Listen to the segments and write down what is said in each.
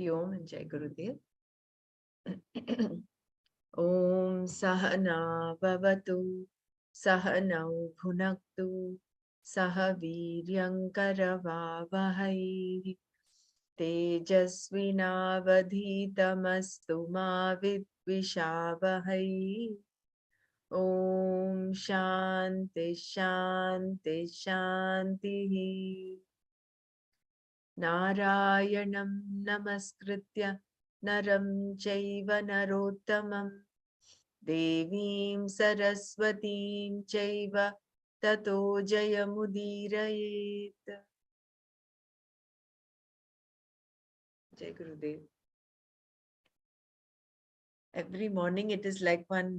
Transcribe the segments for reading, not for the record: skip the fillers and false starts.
Om and Jai Gurudev. Om Sahana Bhavatu Sahanau Bhunaktu Sahaviryankaravavahai Tejasvinavadhitamastu ma vidvishavahai. Om Shanti Shanti Shanti. Narayanam Namaskritya Naram Chaiva Narottamam Devim Saraswatim Chaiva Tato Jayamudirayet. Jai Gurudev. Every morning it is like one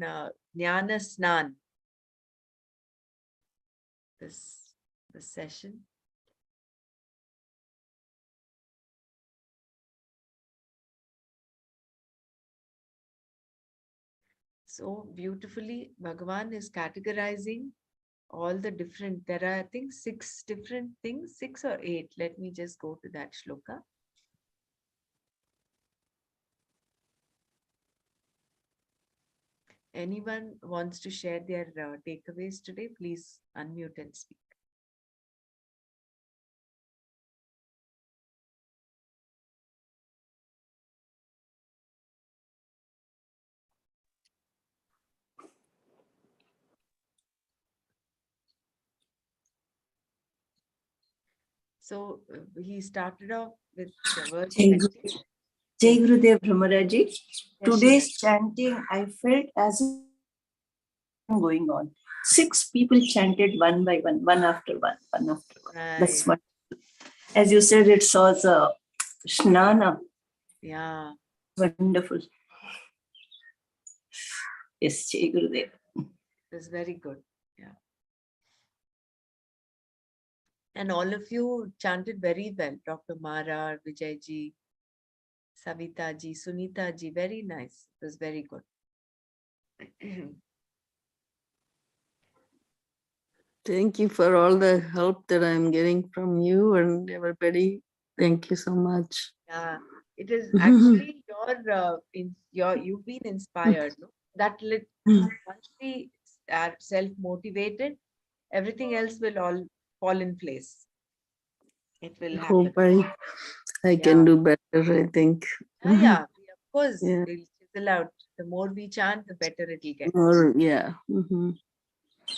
Jnana Snan. This session. So beautifully, Bhagavan is categorizing all the different, there are I think 6 different things, 6 or 8. Let me just go to that shloka. Anyone wants to share their takeaways today, please unmute and speak. So he started off with the verse 20. Jai Gurudev Brahmaraji. Today's chanting, I felt as going on. 6 people chanted one by one, one after one, one after one. Right. That's what, as you said, it was a Shnana. Yeah. Wonderful. Yes, Jai Gurudev. It was very good. Yeah. And all of you chanted very well. Dr. Mara, Vijayji, Savitaji, Sunitaji, very nice. It was very good. Thank you for all the help that I'm getting from you and everybody. Thank you so much. Yeah, it is actually you've been inspired. No? That once we are self-motivated, everything else will all fall in place. It will happen. Hope I can do better, I think. Yeah, of course, Yeah. we'll chisel out. The more we chant, the better it will get. Or, yeah.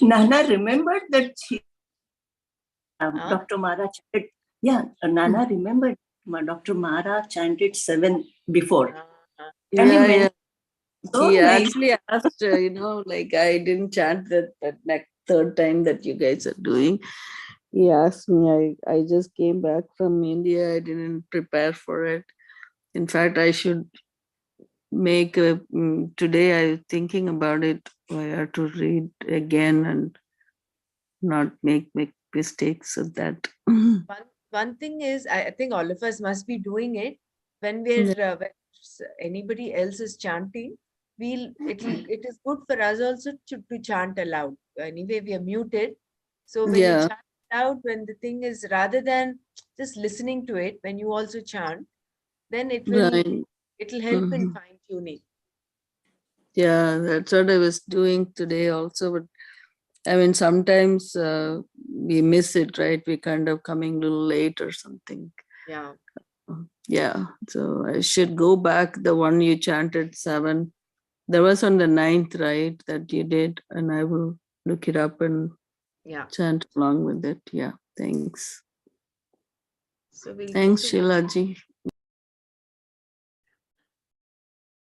Nana remembered that Dr. Mara chanted. Yeah, Nana remembered Dr. Mara chanted 7 before. Yeah. So he nice. Actually asked, like I didn't chant that like third time that you guys are doing. He asked me, I just came back from India. I didn't prepare for it. In fact, I should make today I'm thinking about it. I have to read again and not make mistakes of that. One thing is, I think all of us must be doing it when we're when anybody else is chanting. It is good for us also to chant aloud. Anyway, we are muted, so when you chant aloud, when the thing is, rather than just listening to it, when you also chant, then it'll help in fine tuning. Yeah, that's what I was doing today also. But I mean, sometimes we miss it, right? We kind of coming a little late or something. Yeah. Yeah. So I should go back. The one you chanted 7. There was on the 9th, right? That you did. And I will look it up and chant along with it. Yeah. Thanks. So we'll Thanks, Sheilaji.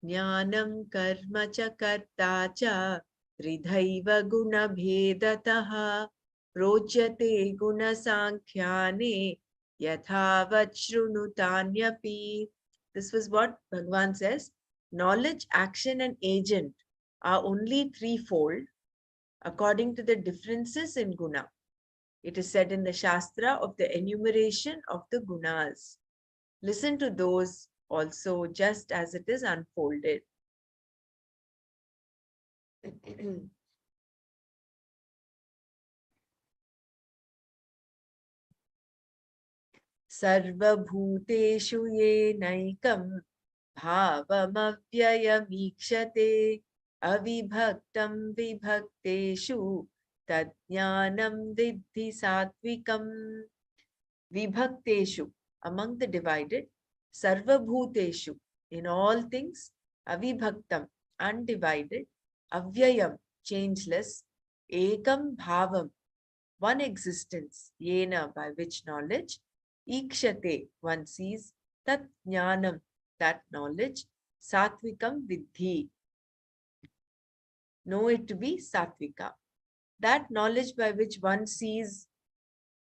Jnanam karma cha karta cha tridhaiva guna bhedataha projyate guna sankhyane yathavat shrunutanyapi. This was what Bhagavan says. Knowledge, action and agent are only threefold according to the differences in guna. It is said in the Shastra of the enumeration of the gunas. Listen to those also just as it is unfolded. सर्वभूतेषु येनैकं भावमव्ययमीक्षते अविभक्तं विभक्तेषु तज्ज्ञानं विद्धि सात्विकम्. Vibhakteshu, among the divided, sarvabhuteshu, in all things, avibhaktam, undivided, avyayam, changeless, ekam bhavam, one existence, yena, by which knowledge, ikshate, one sees, tat jnanam, that knowledge, satvikam vidhi, know it to be satvika. That knowledge by which one sees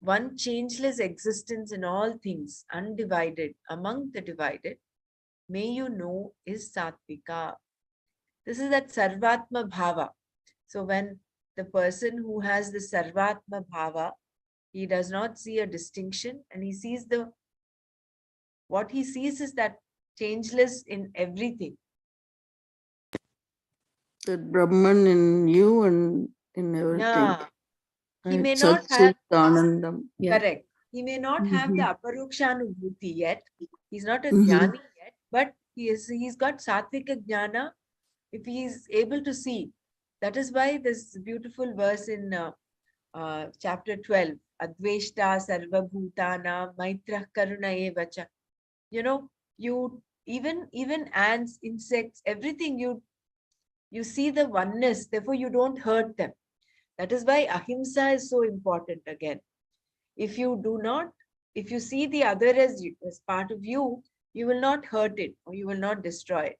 one changeless existence in all things, undivided, among the divided, may you know is Satvika. This is that Sarvatma Bhava. So when the person who has the Sarvatma Bhava, he does not see a distinction, and he sees what he sees is that changeless in everything. That Brahman in you and in everything. Yeah. He may Such not have, Anandam. Yeah. correct. He may not have the aparukshanubhuti yet. He's not a Mhm. jnani yet, but he's got sattvika jnana if he is able to see. That is why this beautiful verse in chapter 12, Adveshta Sarva Bhutana Maitra Karuna Evacha. You know, you even ants, insects, everything you see the oneness, therefore you don't hurt them. That is why ahimsa is so important again. If you see the other as part of you, you will not hurt it or you will not destroy it.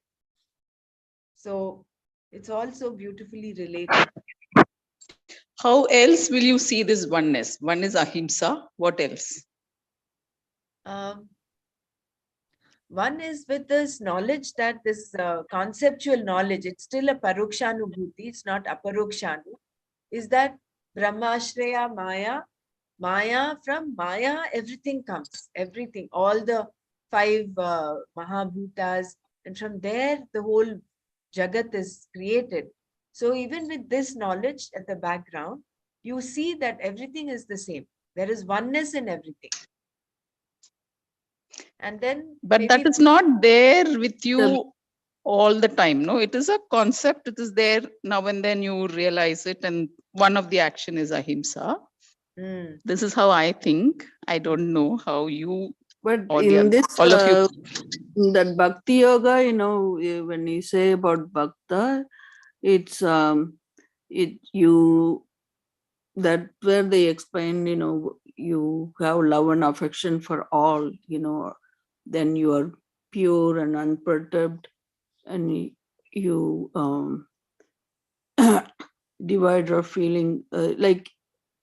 So it's also beautifully related. How else will you see this oneness? One is ahimsa. What else? One is with this knowledge that this conceptual knowledge, it's still a parokshanubhuti, it's not aparokshanu, is that Brahmashreya Maya. Maya, from Maya, everything comes, everything, all the five Mahabhutas, and from there the whole Jagat is created. So even with this knowledge at the background, you see that everything is the same. There is oneness in everything. And then, but that is not there with you all the time. No, it is a concept. It is there now and then you realize it. And one of the action is ahimsa. This is how I think. I don't know how you. But or in this, all of you. That bhakti yoga, when you say about bhakta, it's that where they explain, you have love and affection for all, then you are pure and unperturbed, and you divide your feeling, like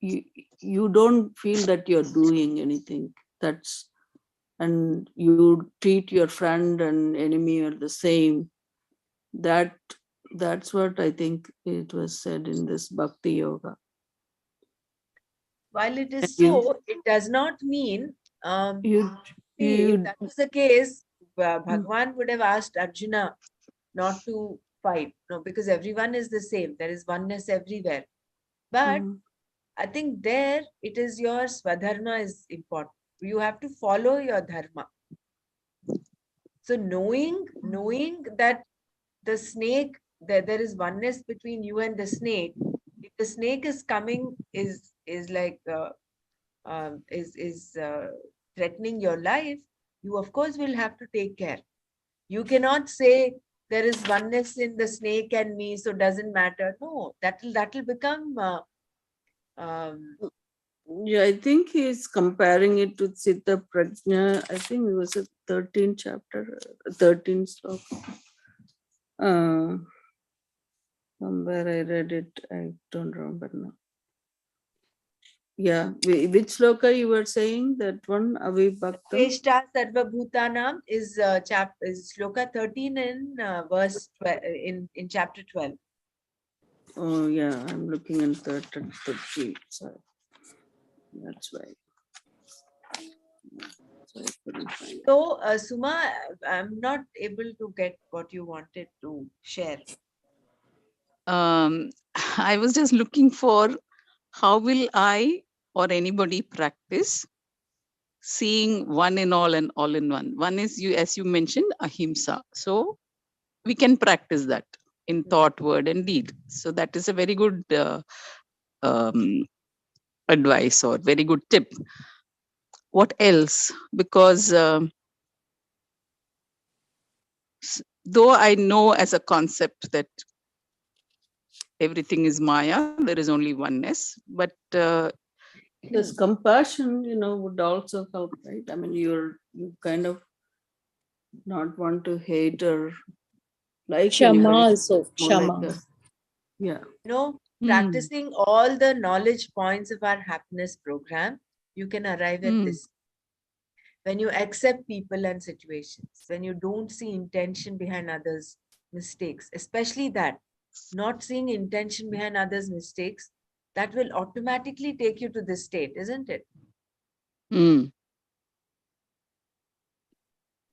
you don't feel that you're doing anything. And you treat your friend and enemy are the same. That's what I think it was said in this bhakti yoga. While it is so, it does not mean if that was the case, Bhagwan would have asked Arjuna not to fight. No, because everyone is the same. There is oneness everywhere. But I think there it is your swadharma is important. You have to follow your dharma. So knowing that the snake, there is oneness between you and the snake. If the snake is coming, is like threatening your life, you of course will have to take care. You cannot say there is oneness in the snake and me, so doesn't matter. No, that will become. Yeah, I think he's comparing it to Citta Prajna. I think it was a 13th chapter, 13th sloka. Somewhere I read it, I don't remember now. Yeah, which sloka you were saying? That one, Avibhaktam? Sveshta Sarva Bhutanam is sloka 13 in verse 12, in chapter 12. Oh yeah, I'm looking in 13. Sorry. That's why. So, Suma, I'm not able to get what you wanted to share. I was just looking for how will I or anybody practice seeing one in all and all in one. One is, you, as you mentioned, ahimsa. So we can practice that in thought, word, and deed. So that is a very good um, advice or very good tip. What else? Because though I know as a concept that everything is Maya, there is only oneness, but this compassion, would also help, right? I mean, you kind of not want to hate or like Shama anybody. also. More like Shama. yeah. Practicing all the knowledge points of our happiness program, you can arrive at this. When you accept people and situations, when you don't see intention behind others' mistakes, especially that, not seeing intention behind others' mistakes, that will automatically take you to this state, isn't it?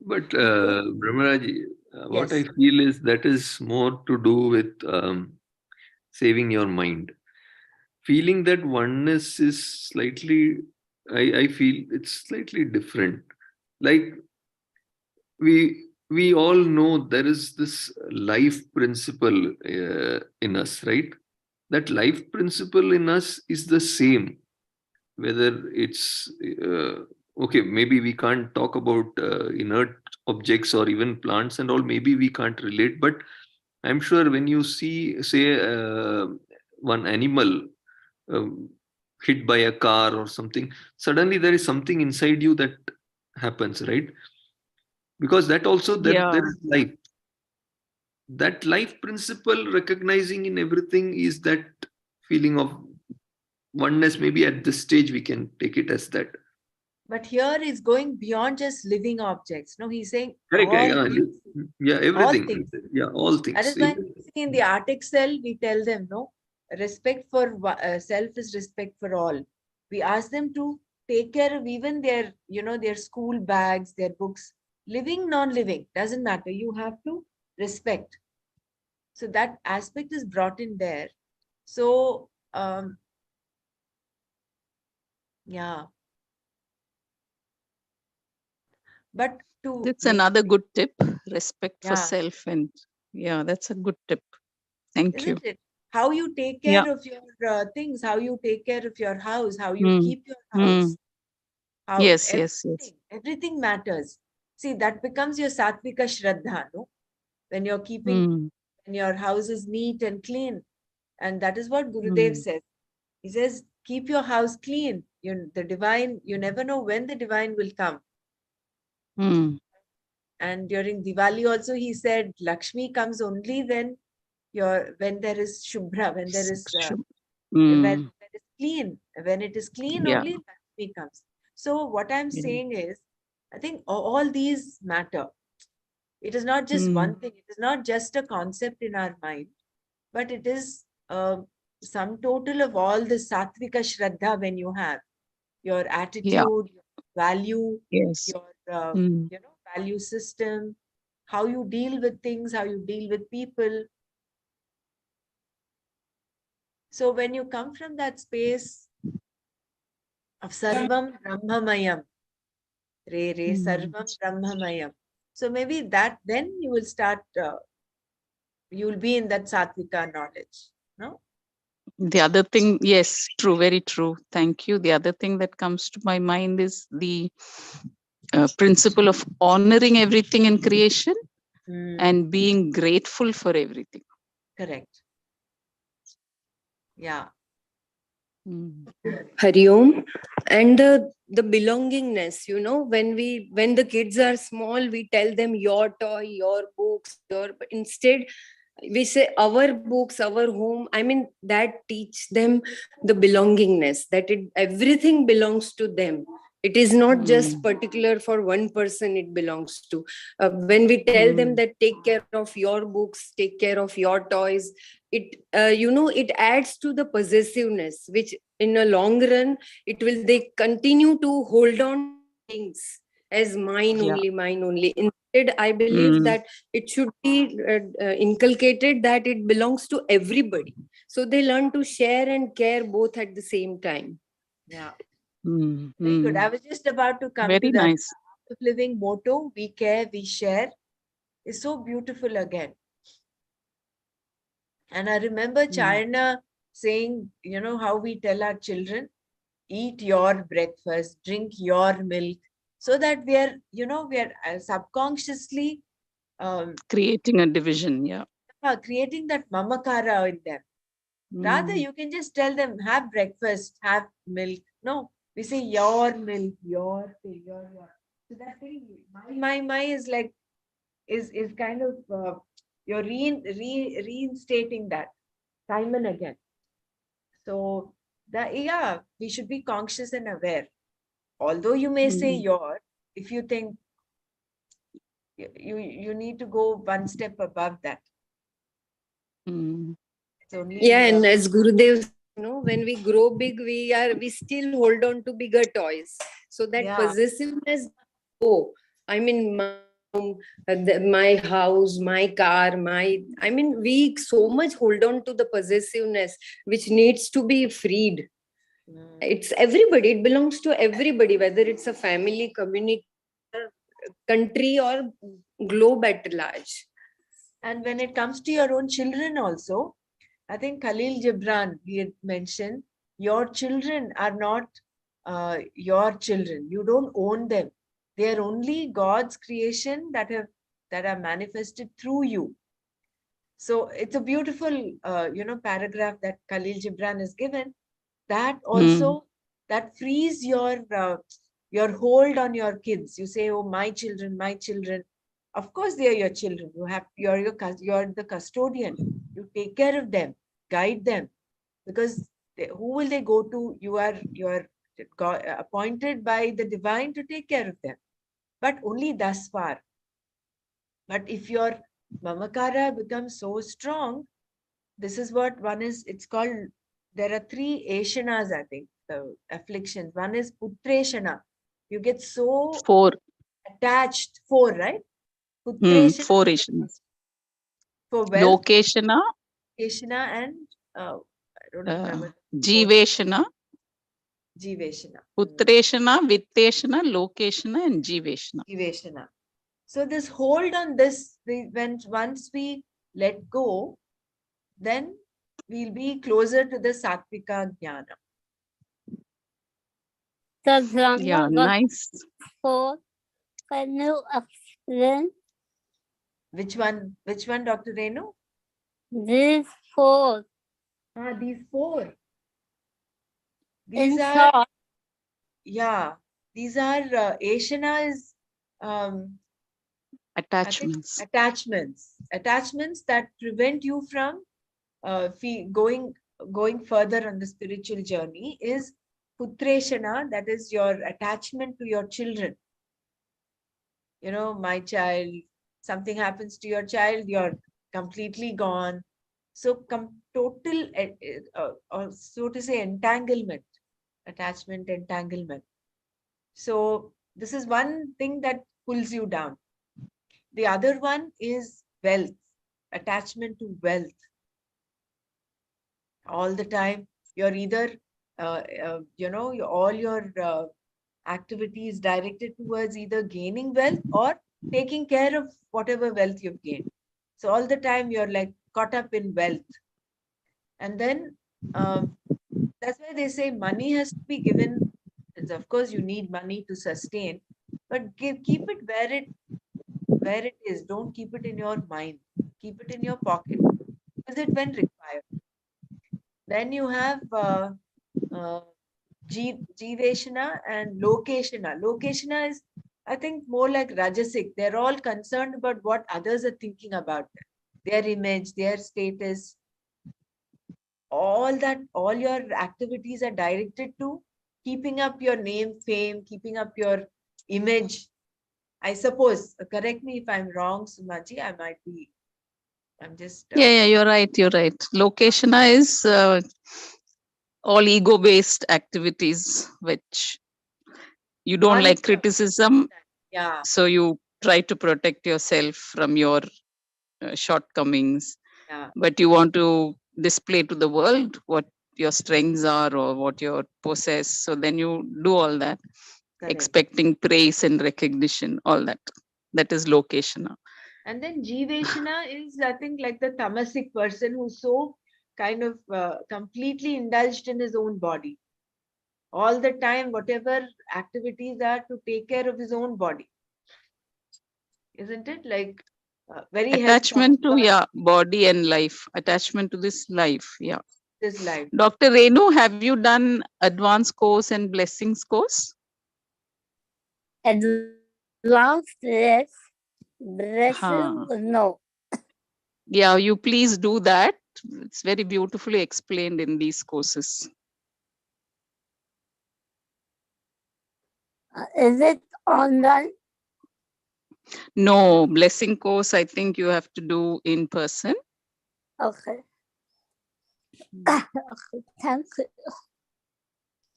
But Brahmaraji, what I Yes. feel is that is more to do with saving your mind. Feeling that oneness is slightly, I feel it's slightly different. Like we all know there is this life principle in us, right? That life principle in us is the same, whether it's okay, maybe we can't talk about inert objects or even plants and all, maybe we can't relate, but I'm sure when you see, say, one animal um, hit by a car or something, suddenly there is something inside you that happens, right? Because that also, there is life. That life principle recognizing in everything is that feeling of oneness. Maybe at this stage we can take it as that. But here is going beyond just living objects. No, he's saying Correct. all Things. Yeah, all everything. things. Yeah, all That things. is why in the Arctic cell, we tell them, no, respect for self is respect for all. We ask them to take care of even their, their school bags, their books, living, non-living, doesn't matter. You have to respect. So that aspect is brought in there. So, yeah. But that's another good tip, respect for yeah, self. And yeah, that's a good tip. Thank you. isn't it? How you take Yeah. care of your things, how you take care of your house, how you keep your house, how Yes, yes, yes. everything matters. See, that becomes your sattvika shraddha, no? When you're keeping, when your house is neat and clean. And that is what Gurudev says. He says, keep your house clean. The divine, you never know when the divine will come. And during Diwali also, he said, Lakshmi comes only when there is Shubhra, when there is when there is clean. When it is clean, Yeah. only Lakshmi comes. So what I'm saying is, I think all these matter. It is not just one thing. It is not just a concept in our mind, but it is sum total of all the sattvika shraddha when you have your attitude, your value, Yes. your value system, how you deal with things, how you deal with people. So when you come from that space of Sarvam Brahmamayam, Re Sarvam Brahmamayam. So maybe that then you will start, you will be in that Sattvika knowledge. No? The other thing, yes, true, very true. Thank you. The other thing that comes to my mind is the principle of honoring everything in creation and being grateful for everything. Correct. Yeah. Hari Om. And the belongingness, when the kids are small, we tell them your toy, your books, instead we say our books, our home. I mean, that teach them the belongingness, that everything belongs to them. It is not just particular for one person, it belongs to. When we tell them that take care of your books, take care of your toys, it adds to the possessiveness, which in a long run, they continue to hold on to things as mine only, mine only. Instead, I believe that it should be inculcated that it belongs to everybody. So they learn to share and care both at the same time. Yeah. Very good. I was just about to come Very to that. nice. Of living motto, we care, we share, is so beautiful again. And I remember China saying, you know, how we tell our children, eat your breakfast, drink your milk, so that we are, you know, we are subconsciously Creating a division, yeah. creating that mamakara in them. Rather, you can just tell them, have breakfast, have milk. No, we say your milk, your. So that thing, my is like, is kind of, you're reinstating that time and again. So yeah, we should be conscious and aware. Although you may say your, if you think you need to go one step above that. It's only, Yeah, and as Gurudev said, when we grow big, we still hold on to bigger toys. So that possessiveness go. I mean, my home, my house, my car, we so much hold on to the possessiveness, which needs to be freed. It's everybody, it belongs to everybody, whether it's a family, community, country, or globe at large. And when it comes to your own children also, I think Khalil Gibran, he had mentioned, your children are not your children. You don't own them. They are only God's creation that are manifested through you. So it's a beautiful, paragraph that Khalil Gibran has given. That also, that frees your hold on your kids. You say, oh, my children, my children. Of course, they are your children. You're the custodian. You take care of them, guide them, because who will they go to? You're appointed by the divine to take care of them, but only thus far. But if your mamakara becomes so strong, this is what one is. It's called. There are 3 ashanas, I think, the afflictions. One is putreshana. You get so 4. attached. 4, right? Putreshana. 4 Ashanas. For wealth. Lokeshana. Lokeshana and I don't remember. Jiveshana. Jiveshana. Putreshana, Vitteshana, Lokeshana, and Jiveshana. Jiveshana. So this hold on this, once we let go, then we'll be closer to the Sattvika Jnana. Yeah, nice. 4, can you explain? Which one, Dr. Renu? These 4. These 4. In These are, short, these are Ashana Attachments. Attachments that prevent you from going further on the spiritual journey is Putreshana, that is your attachment to your children. You know, my child, something happens to your child, you're completely gone. So total, or so to say, entanglement, attachment, entanglement. So this is one thing that pulls you down. The other one is wealth, attachment to wealth. All the time, you're either, all your activities directed towards either gaining wealth or taking care of whatever wealth you've gained. So all the time you're like caught up in wealth. And then that's why they say money has to be given. Of course, you need money to sustain, but keep it where it is. Don't keep it in your mind. Keep it in your pocket. Use it when required. Then you have Jiveshana and Lokeshana. Lokeshana is, I think, more like Rajasic. They're all concerned about what others are thinking about them, their image, their status. All your activities are directed to keeping up your name, fame, keeping up your image. I suppose, correct me if I'm wrong, Sumaji, I'm just... Yeah, you're right. Lokeshana is all ego-based activities, which you don't like criticism. Yeah. So you try to protect yourself from your shortcomings. Yeah. But you want to display to the world what your strengths are or what you possess. So then you do all that, expecting praise and recognition, all that. That is Lokeshana. And then Jiveshana is, I think, like the tamasic person who's so kind of completely indulged in his own body. All the time, whatever activities are to take care of his own body. Isn't it? Like very attachment to body and life, attachment to this life. Yeah. This life. Dr. Renu, have you done advanced course and blessings course? Advanced, yes. Blessing, no. Yeah, you please do that. It's very beautifully explained in these courses. Is it online? No, blessing course, I think you have to do in person. Okay. Okay, thank you.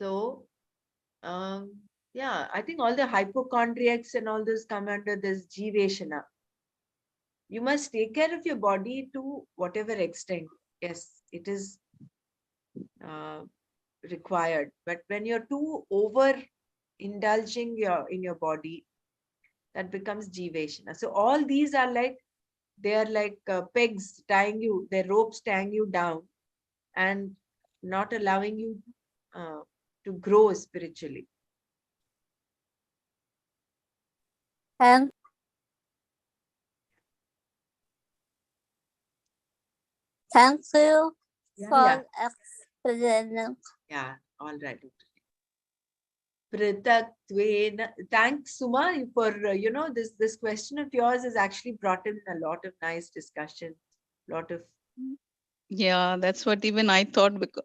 So, yeah, I think all the hypochondriacs and all this come under this Jiveshana. You must take care of your body to whatever extent. Yes, it is required. But when you're too over indulging in your body, that becomes Jiveshana. So all these are like, they are like pegs tying you, they're ropes tying you down and not allowing you to grow spiritually. And thank you for explaining. Yeah, all right. Pritatvena. Thanks, Suma, for this question of yours has actually brought in a lot of nice discussion, lot of. Yeah, that's what even I thought, because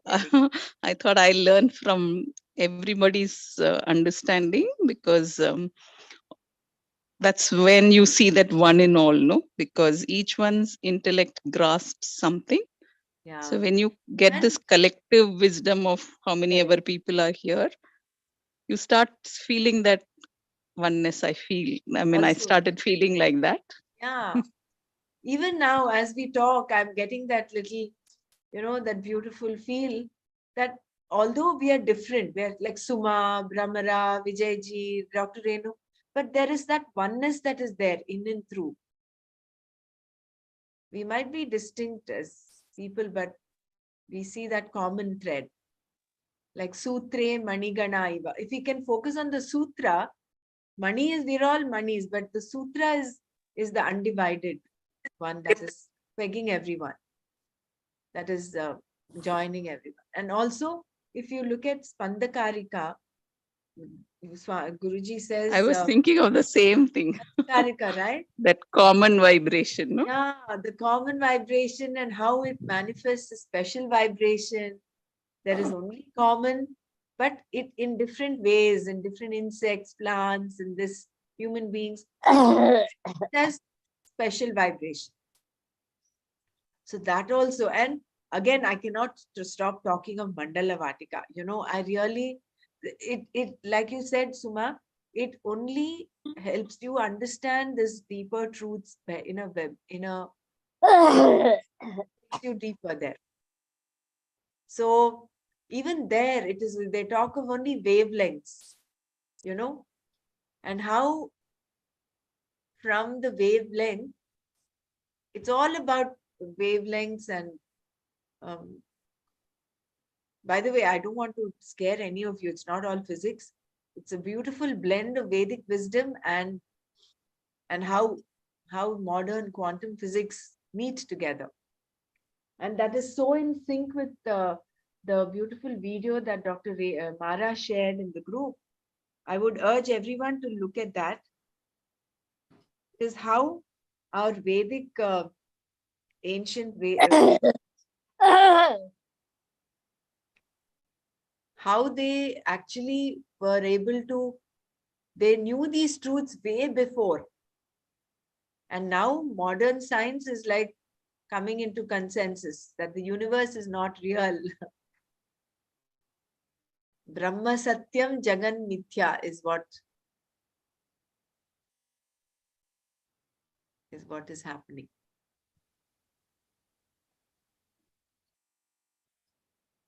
I thought I learned from everybody's understanding, because that's when you see that one in all, no? Because each one's intellect grasps something. Yeah. So when you get this collective wisdom of how many ever people are here, you start feeling that oneness. I mean, I started feeling like that. Yeah. Even now, as we talk, I'm getting that little, that beautiful feel that although we are different, we are like Suma, Brahmara, Vijayji, Dr. Renu, but there is that oneness that is there in and through. We might be distinct as people, but we see that common thread. Like Sutre Manigana Iva. If we can focus on the Sutra, Mani is, we're all Manis, but the Sutra is the undivided one that is pegging everyone. That is joining everyone. And also, if you look at Spandakarika, Guruji says... I was thinking of the same thing. Spandakarika, right? That common vibration, no? Yeah, the common vibration and how it manifests a special vibration. There is only common, but it in different ways, in different insects, plants, and this human beings. There's special vibration. So that also, and again, I cannot stop talking of Mandala Vatika. I really, it like you said, Suma, it only helps you understand this deeper truths in a web, takes you deeper there. So even there, they talk of only wavelengths, and how from the wavelength, it's all about wavelengths. And by the way, I don't want to scare any of you. It's not all physics. It's a beautiful blend of Vedic wisdom and how modern quantum physics meet together. And that is so in sync with the beautiful video that Dr. Mara shared in the group. I would urge everyone to look at that. It is how our Vedic ancient how they actually were able to, they knew these truths way before. And now modern science is like coming into consensus that the universe is not real. Brahma Satyam Jagan Mithya is what is happening.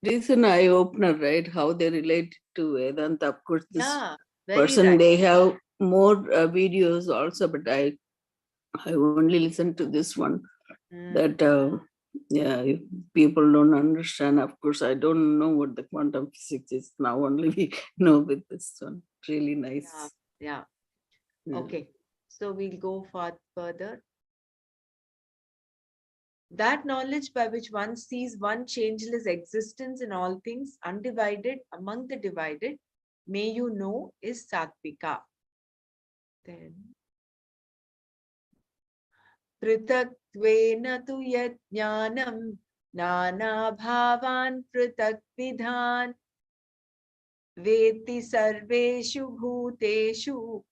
It is an eye opener, right? How they relate to Vedanta. Of course, this very person right. they have more videos also, but I only listened to this one. That yeah, if people don't understand, of course, I don't know what the quantum physics is. Now only we know with this one. Really nice. Yeah. Yeah. Okay. So we'll go further. That knowledge by which one sees one changeless existence in all things, undivided among the divided, may you know, is Sattvika. Then, Prithaktvena tu yat jnanam nana bhavan prithak vidhan veti sarveshu bhuteshu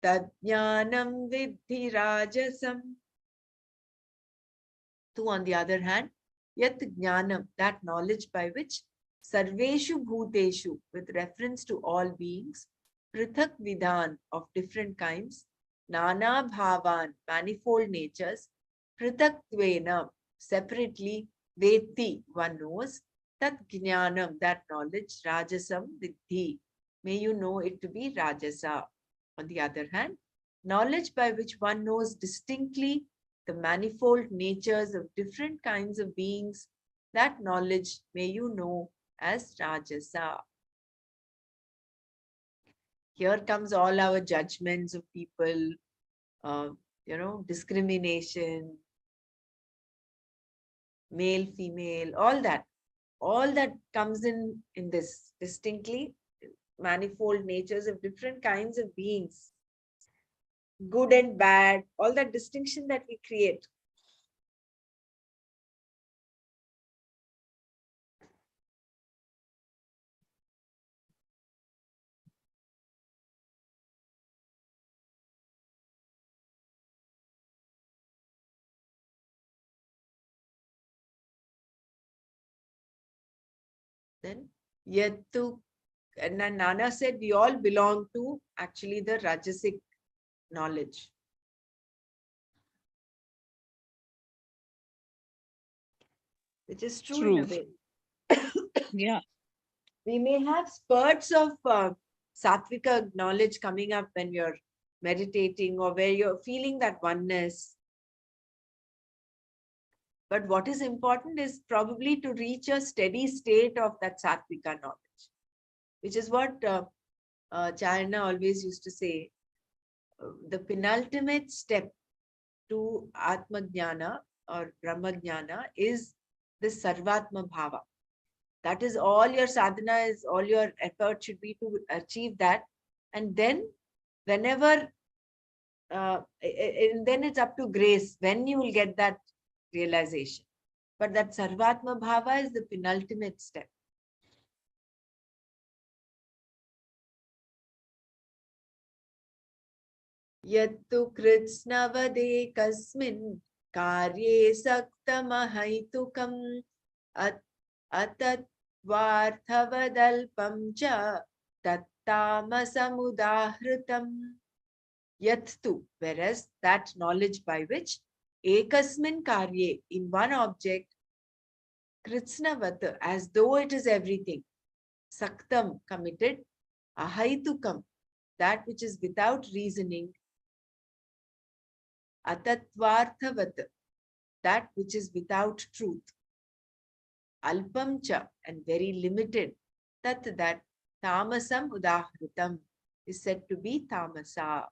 tad jnanam vidhi rajasam. Tu, on the other hand, yat jnanam, that knowledge by which sarveshu bhuteshu, with reference to all beings, prithak vidhan, of different kinds, nana bhavan, manifold natures, prithaktvena, separately, veti, one knows, tat jnanam, that knowledge, rajasam vidhi, may you know it to be rajasa. On the other hand, knowledge by which one knows distinctly the manifold natures of different kinds of beings, that knowledge may you know as Rajasa. Here comes all our judgments of people, discrimination, male, female, all that comes in this distinctly manifold natures of different kinds of beings, good and bad, all that distinction that we create. Then Yattu, and Nana said we all belong to actually the Rajasic knowledge. Which is true in a way. Yeah. We may have spurts of Sattvika knowledge coming up when you're meditating or where you're feeling that oneness. But what is important is probably to reach a steady state of that Sattvika knowledge, which is what Charna always used to say. The penultimate step to Atma Jnana or Brahma Jnana is the Sarvatma Bhava. That is all your sadhana is, all your effort should be to achieve that. And then whenever, and then it's up to grace when you will get that realization. But that Sarvatma Bhava is the penultimate step. Yattu kritsnavade kasmin karye saktamahaitukam atatvarthavadalpam cha tattamasamudahritam. Yattu, whereas that knowledge by which ekasmin karye, in one object, kritsnavat, as though it is everything, saktam, committed, ahaitukam, that which is without reasoning, atatvarthavat, that which is without truth, alpam cha, and very limited, that tamasam udahritam is said to be tamasa.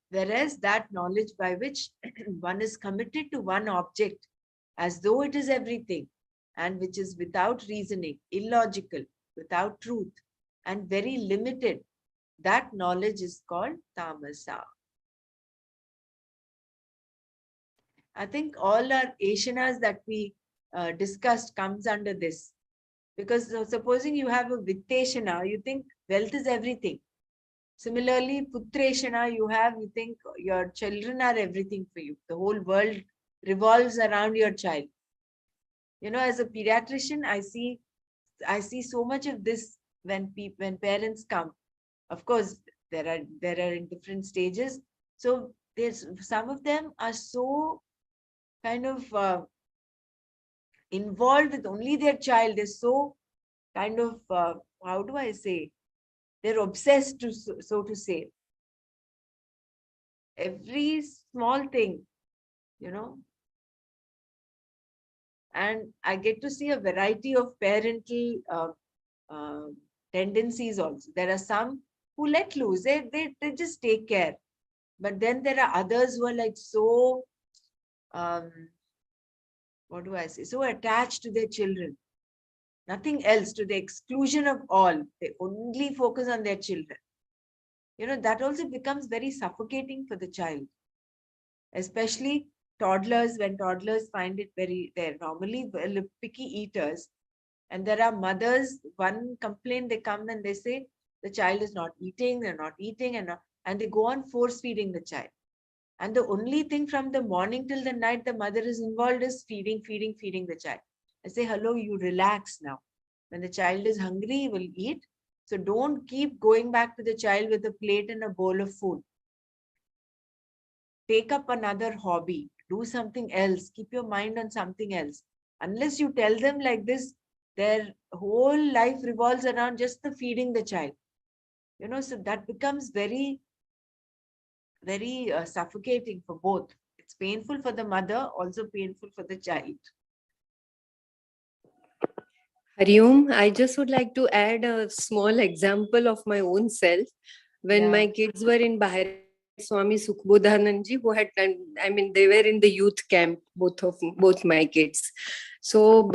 Whereas that knowledge by which one is committed to one object as though it is everything, and which is without reasoning, illogical, without truth, and very limited, that knowledge is called tamasa. I think all our ashanas that we discussed comes under this. Because supposing you have a vitteshana, you think wealth is everything. Similarly, putreshana, you think your children are everything for you. The whole world revolves around your child. As a pediatrician, I see so much of this when parents come. Of course, there are in different stages. So there's some of them are so kind of involved with only their child. They're so kind of, how do I say? They're obsessed, so to say. Every small thing, you know. And I get to see a variety of parental tendencies also. There are some who let loose, they just take care. But then there are others who are like so, what do I say, so attached to their children. Nothing else, to the exclusion of all. They only focus on their children. You know, that also becomes very suffocating for the child. Especially toddlers, when toddlers find it very, they're normally picky eaters. And there are mothers, one complaint, they come and they say, the child is not eating, they're not eating, and they go on force feeding the child. And the only thing from the morning till the night the mother is involved is feeding the child. I say, hello, you relax now. When the child is hungry, he will eat. So don't keep going back to the child with a plate and a bowl of food. Take up another hobby, do something else, keep your mind on something else. Unless you tell them like this, their whole life revolves around just the feeding the child. You know, so that becomes very, very suffocating for both. It's painful for the mother, also painful for the child. Hariom, I just would like to add a small example of my own self. When my kids were in Bahrain, Swami Sukhbodhananji, who had done, I mean, they were in the youth camp, both my kids. So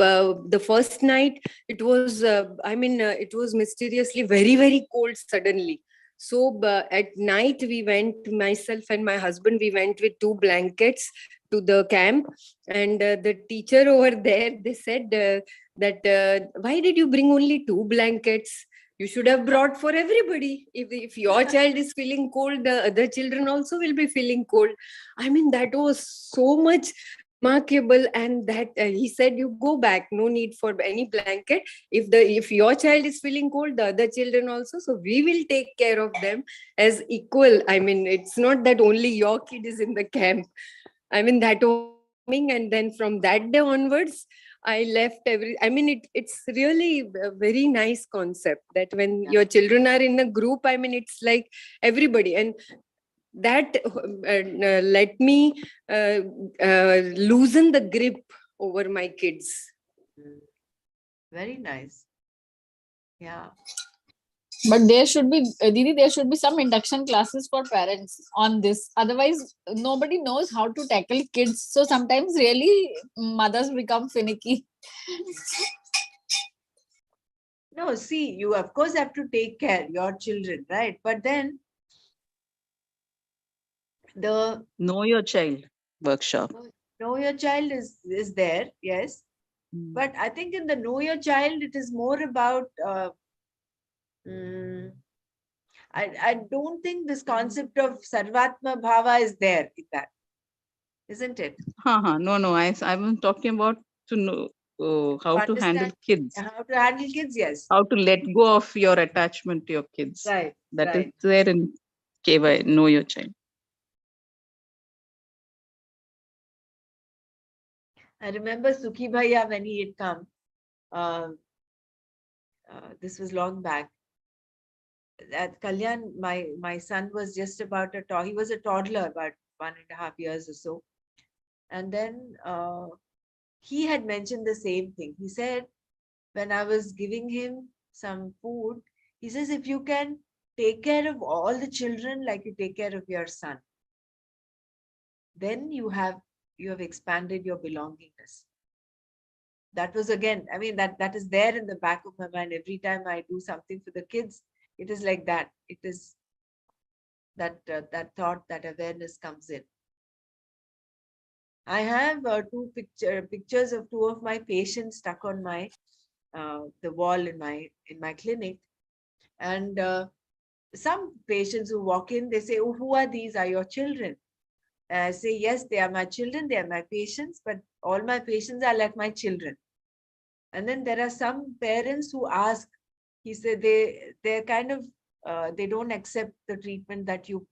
the first night, it was, it was mysteriously very, very cold suddenly. So at night, we went, myself and my husband, we went with 2 blankets to the camp. And the teacher over there, they said that, why did you bring only 2 blankets? You should have brought for everybody. If your child is feeling cold, the other children also will be feeling cold. I mean, that was so much remarkable. And that he said, you go back, no need for any blanket. If your child is feeling cold, the other children also, so we will take care of them as equal. I mean, it's not that only your kid is in the camp. I mean, that was coming. And then from that day onwards, I left it's really a very nice concept that when your children are in a group, I mean, it's like everybody. And that let me loosen the grip over my kids. Very nice. Yeah. But there should be, Didi, there should be some induction classes for parents on this. Otherwise, nobody knows how to tackle kids. So sometimes really mothers become finicky. No, see, you of course have to take care your children, right? But then the Know your child workshop. Know your child is there, yes. But I think in the know your child, it is more about I don't think this concept of Sarvatma Bhava is there in that, isn't it? No, I'm talking about to know how to handle kids. How to handle kids, yes. How to let go of your attachment to your kids. Right. That is there in KY, know your child. I remember Sukhi Bhaiya when he had come. This was long back. At Kalyan, my son was just about he was a toddler, about 1.5 years or so. And then he had mentioned the same thing. He said, when I was giving him some food, he says, if you can take care of all the children like you take care of your son, then you have expanded your belongingness. That was again, I mean, that is there in the back of my mind. Every time I do something for the kids, it is like that. It is that thought, that awareness comes in. I have 2 pictures of 2 of my patients stuck on my the wall in my clinic. And some patients who walk in, they say, oh, who are these? Are your children? I say, yes, they are my children, they are my patients, but all my patients are like my children. And then there are some parents who ask, he said, they're kind of, they don't accept the treatment that you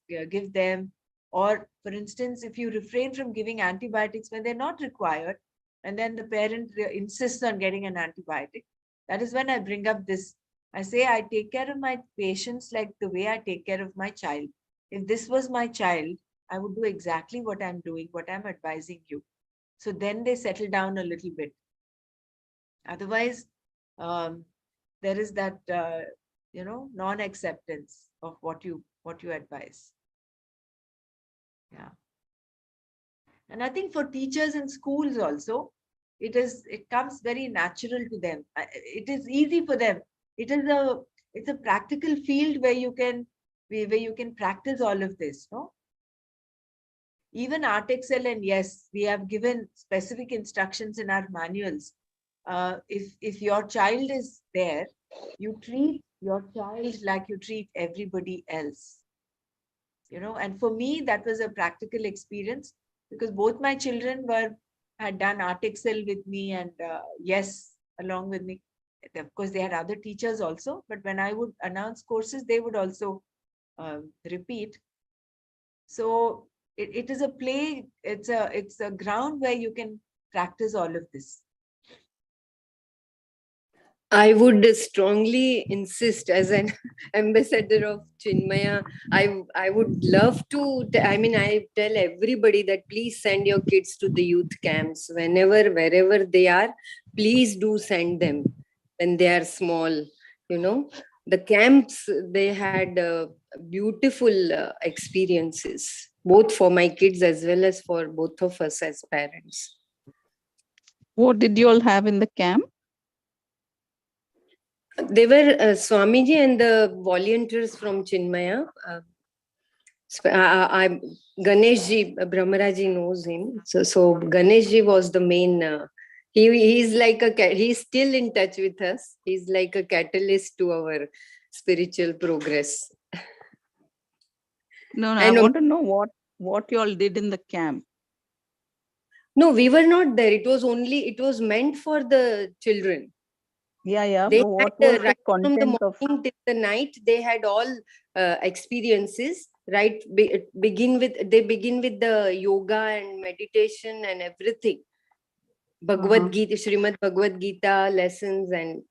give them. Or for instance, if you refrain from giving antibiotics when they're not required, and then the parent insists on getting an antibiotic, that is when I bring up this. I say, I take care of my patients like the way I take care of my child. If this was my child, I would do exactly what I'm doing, what I'm advising you. So then they settle down a little bit. Otherwise, there is that, non-acceptance of what you advise. Yeah. And I think for teachers in schools also, it comes very natural to them. It is easy for them. It's a practical field where you can practice all of this, no? Even Art Excel, and yes, we have given specific instructions in our manuals. If your child is there, you treat your child like you treat everybody else. And for me, that was a practical experience, because both my children had done Art Excel with me, and yes, along with me. Of course, they had other teachers also, but when I would announce courses, they would also repeat. So it is a play. It's a ground where you can practice all of this. I would strongly insist, as an ambassador of Chinmaya, I would love to, I tell everybody that please send your kids to the youth camps wherever they are. Please do send them when they are small. The camps, they had beautiful experiences, both for my kids as well as for both of us as parents. What did you all have in the camp? They were Swamiji and the volunteers from Chinmaya. Ganeshji, Brahmaraji knows him. So Ganeshji was the main. He's still in touch with us. He's like a catalyst to our spiritual progress. No, I want to know what you all did in the camp. No, we were not there. It was meant for the children. Yeah. They what had, was right the content from the morning till the night, they had all experiences. Right, they begin with the yoga and meditation and everything. Bhagavad Gita, Srimad Bhagavad Gita lessons, and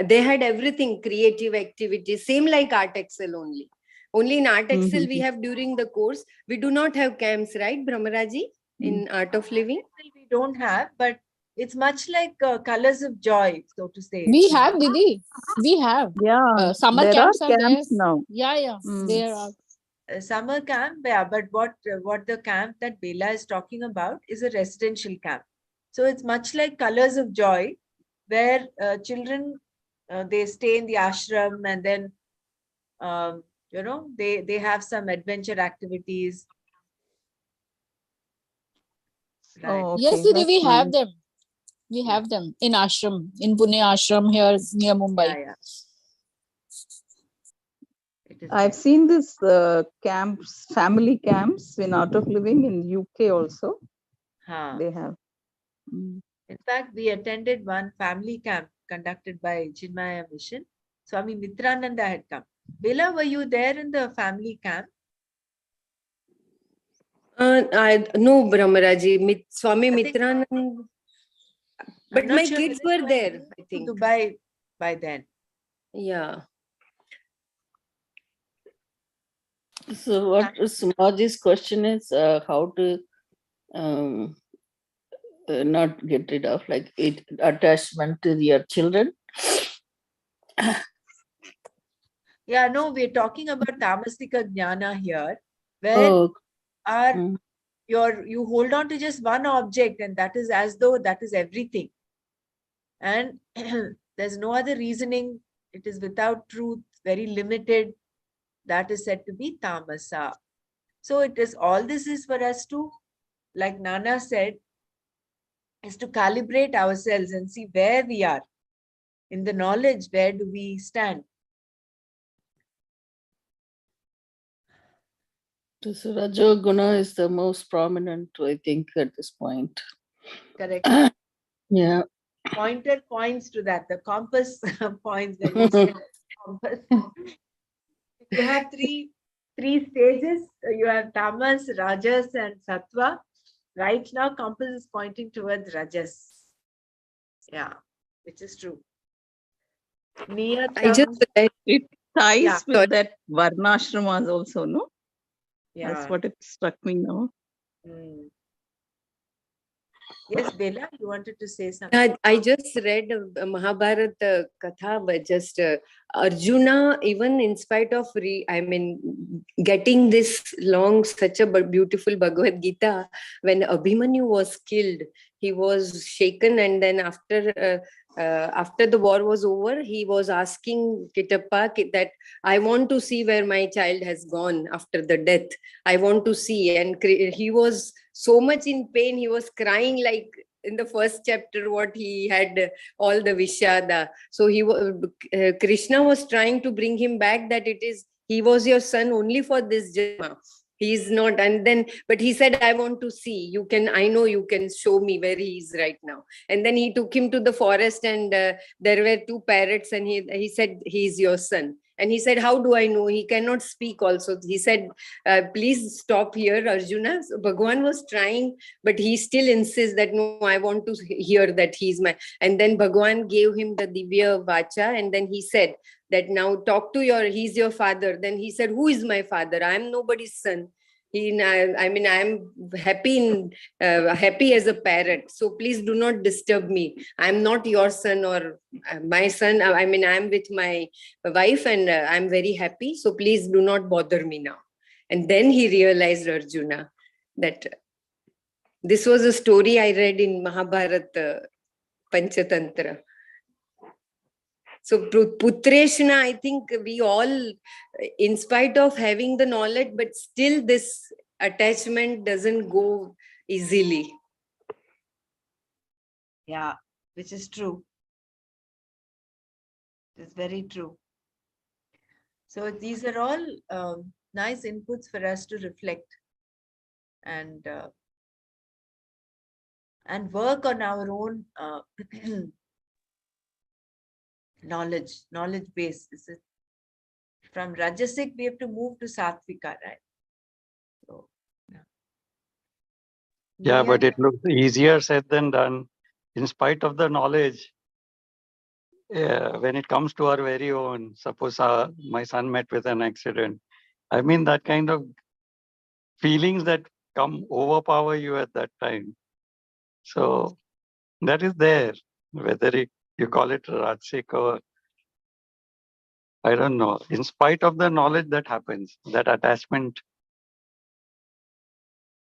they had everything, creative activities, same like Art Excel only. Only in Art Excel we have during the course. We do not have camps, right, Brahmaraji, in Art of Living? We don't have, but it's much like Colors of Joy, so to say. We have, Didi. We have. Yeah. Summer there camps are camps there. now. Yeah. There are. Summer camp, yeah, but what the camp that Bela is talking about is a residential camp. So it's much like Colors of Joy, where children, they stay in the ashram, and then they have some adventure activities. Right. Oh, okay. Yes, Didi, That's we nice. have them. We have them in ashram, in Pune ashram here near Mumbai. Yeah. I've seen this camps, family camps in Art of Living in UK also. They have. In fact, we attended one family camp conducted by Chinmaya Mission. Swami Mitrananda had come. Bela, were you there in the family camp? No, Brahmaraji, Swami Mitrananda. But my kids were there, I think. Dubai by then. Yeah. So what Sumaji's question is, how to not get rid of attachment to your children? Yeah, no, we're talking about Tamasika Jnana here, where you hold on to just one object, and that is as though that is everything. And there's no other reasoning. It is without truth, very limited. That is said to be tamasa. So all this is for us to, like Nana said, is to calibrate ourselves and see where we are. In the knowledge, where do we stand? So Rajoguna is the most prominent, I think, at this point. Correct. Yeah. Pointer points to that. The compass points when you say compass. You have three 3 stages. You have tamas, rajas, and sattva. Right now, compass is pointing towards rajas. Yeah, which is true. I just read, It ties Yeah. with that varnashramas also, no? Yeah. That's what it struck me now. Mm. Yes, Bela, you wanted to say something? I just read Mahabharata Katha, but just Arjuna, even in spite of getting this long, such a beautiful Bhagavad Gita, when Abhimanyu was killed, he was shaken, and then after the war was over, he was asking Kitappa that I want to see where my child has gone after the death. I want to see, and he was so much in pain. He was crying like in the first chapter what he had all the vishada. So Krishna was trying to bring him back, that he was your son only for this janma. He's not. And then, but he said, I want to see. I know you can show me where he is right now. And then he took him to the forest, and there were 2 parrots, and he said, he's your son. And he said, how do I know? He cannot speak also. He said, please stop here, Arjuna. So Bhagwan was trying, but he still insists that, no, I want to hear that he's my. And then Bhagwan gave him the Divya Vacha, and then he said that, now talk to he's your father. Then he said, who is my father? I am nobody's son. I'm happy as a parrot. So please do not disturb me. I'm not your son or my son. I'm with my wife, and I'm very happy. So please do not bother me now. And then he realized, Arjuna, that this was a story I read in Mahabharata Panchatantra. So Putreshna, I think we all, in spite of having the knowledge, but still this attachment doesn't go easily. Yeah, which is true. It's very true. So these are all nice inputs for us to reflect and work on our own knowledge base. From Rajasic, we have to move to Sattvika, right? So, yeah, but it looks easier said than done. In spite of the knowledge, when it comes to our very own, suppose my son met with an accident. I mean, that kind of feelings that come overpower you at that time. So that is there, whether you call it Rajasic or I don't know. In spite of the knowledge that happens, that attachment,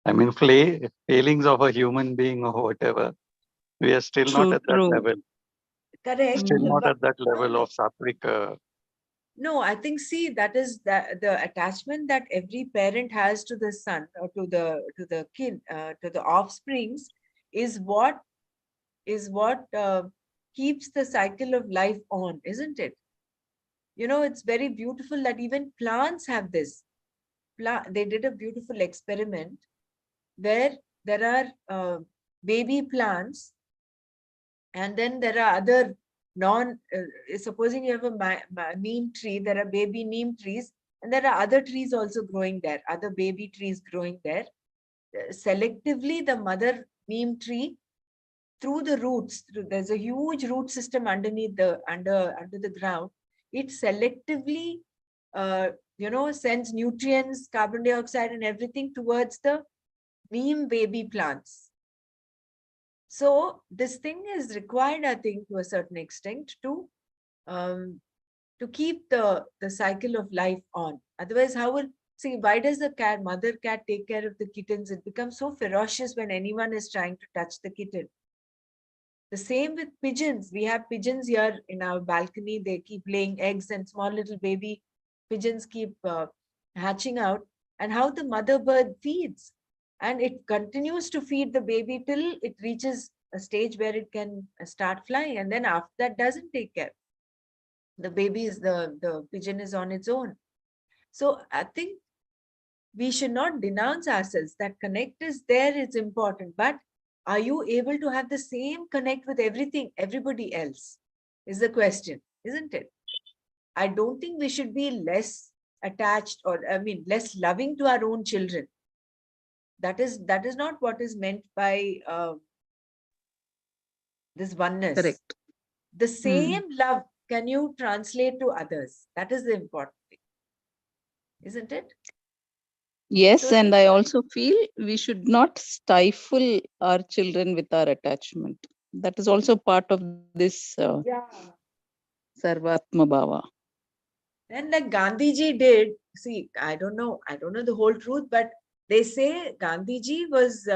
I mean, failings of a human being or whatever, we are still not at that level. Correct. Still not at that level of sattvic. No, I think, see, that is the attachment that every parent has to the son or to the kid, to the offsprings, is what keeps the cycle of life on, isn't it? You know, it's very beautiful that even plants have this. They did a beautiful experiment where there are baby plants, and then there are other supposing you have a neem tree, there are baby neem trees, and there are other trees also growing there, other baby trees growing there. Selectively, the mother neem tree, through the roots, there's a huge root system underneath under the ground. It selectively, sends nutrients, carbon dioxide, and everything towards the neem baby plants. So this thing is required, I think, to a certain extent to keep the cycle of life on. Otherwise, why does the mother cat take care of the kittens? It becomes so ferocious when anyone is trying to touch the kitten. The same with pigeons. We have pigeons here in our balcony. They keep laying eggs, and small little baby pigeons keep hatching out. And how the mother bird feeds. And it continues to feed the baby till it reaches a stage where it can start flying. And then after that, doesn't take care. The pigeon is on its own. So I think we should not denounce ourselves. That connect is there, it's important. But are you able to have the same connect with everybody else? Is the question, isn't it? I don't think we should be less attached, or I mean less loving to our own children. That is not what is meant by this oneness. Correct. The same love can you translate to others? That is the important thing, isn't it? Yes, So and I also feel we should not stifle our children with our attachment. That is also part of this yeah. Sarvatma Bhava. And like Gandhiji did, see, I don't know the whole truth, but they say Gandhiji was,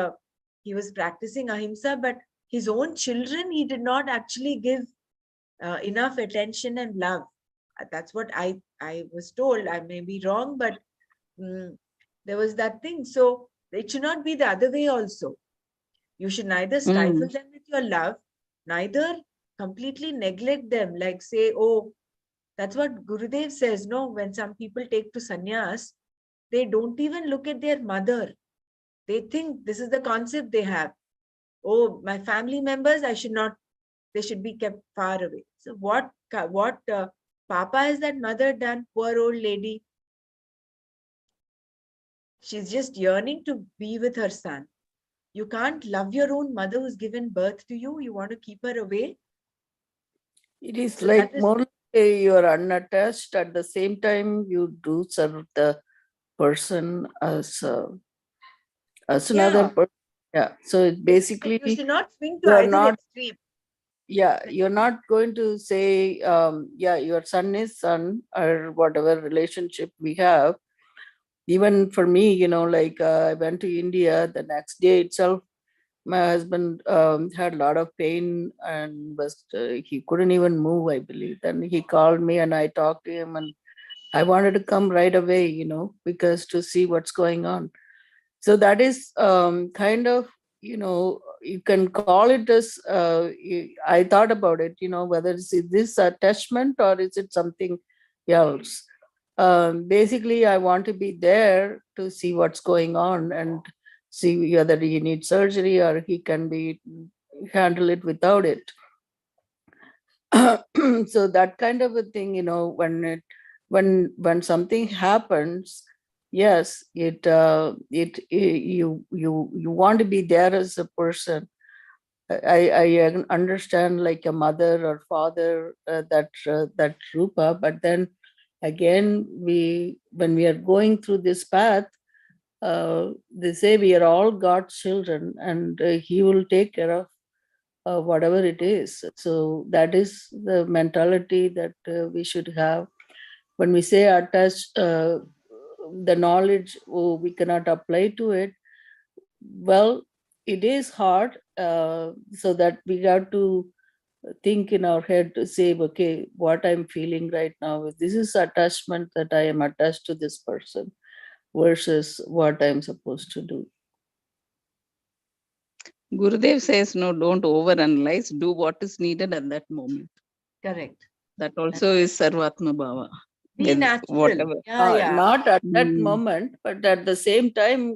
he was practicing ahimsa, but his own children, he did not actually give enough attention and love. That's what I was told. I may be wrong, but there was that thing. So it should not be the other way also. You should neither stifle them with your love, neither completely neglect them, like say, oh, that's what Gurudev says, no? When some people take to sannyas, they don't even look at their mother. They think this is the concept they have. Oh, my family members, they should be kept far away. So what Papa has that mother done? Poor old lady. She's just yearning to be with her son. You can't love your own mother who's given birth to you. You want to keep her away. It is like more like you are unattached. At the same time, you do serve the person as another person. Yeah. So it basically, you should not swing to you're either not. extreme. Yeah, you're not going to say, yeah, your son is son, or whatever relationship we have. Even for me, like I went to India the next day itself. My husband had a lot of pain and he couldn't even move, I believe. Then he called me and I talked to him, and I wanted to come right away, because to see what's going on. So that is kind of, you can call it as, I thought about it, whether is this attachment or is it something else. Basically, I want to be there to see what's going on and see whether he needs surgery or he can handle it without it. So that kind of a thing, when something happens, yes, you want to be there as a person. I understand like a mother or father, that rupa, but then again, when we are going through this path, they say we are all God's children, and He will take care of whatever it is. So that is the mentality that we should have. When we say attached, the knowledge, we cannot apply to it. Well, it is hard, so that we have to think in our head to say, okay, what I'm feeling right now, this is attachment, that I am attached to this person versus what I'm supposed to do. Gurudev says, no, don't overanalyze, do what is needed at that moment. Correct. That also is Sarvatma Bhava. Be natural. Whatever. Not at that moment, but at the same time,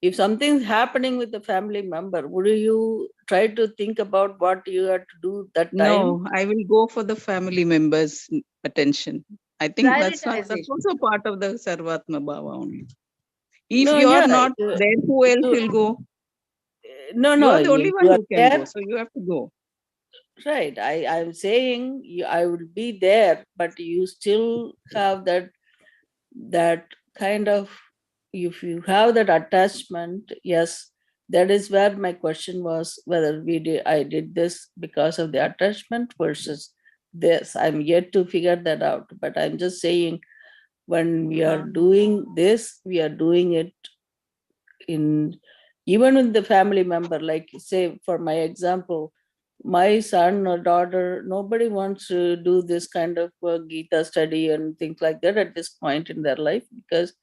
if something's happening with a family member, would you try to think about what you have to do that time? No, I will go for the family members' attention. I think that's also part of the Sarvatma Bhava only. If you are not there, who else will go? No, you are the only one who can go, so you have to go. Right. I'm saying I will be there, but you still have that kind of, if you have that attachment, yes, that is where my question was, whether I did this because of the attachment versus this. I'm yet to figure that out, but I'm just saying, when we are doing this, we are doing it even with the family member. Like, say, for my example, my son or daughter, nobody wants to do this kind of Gita study and things like that at this point in their life, because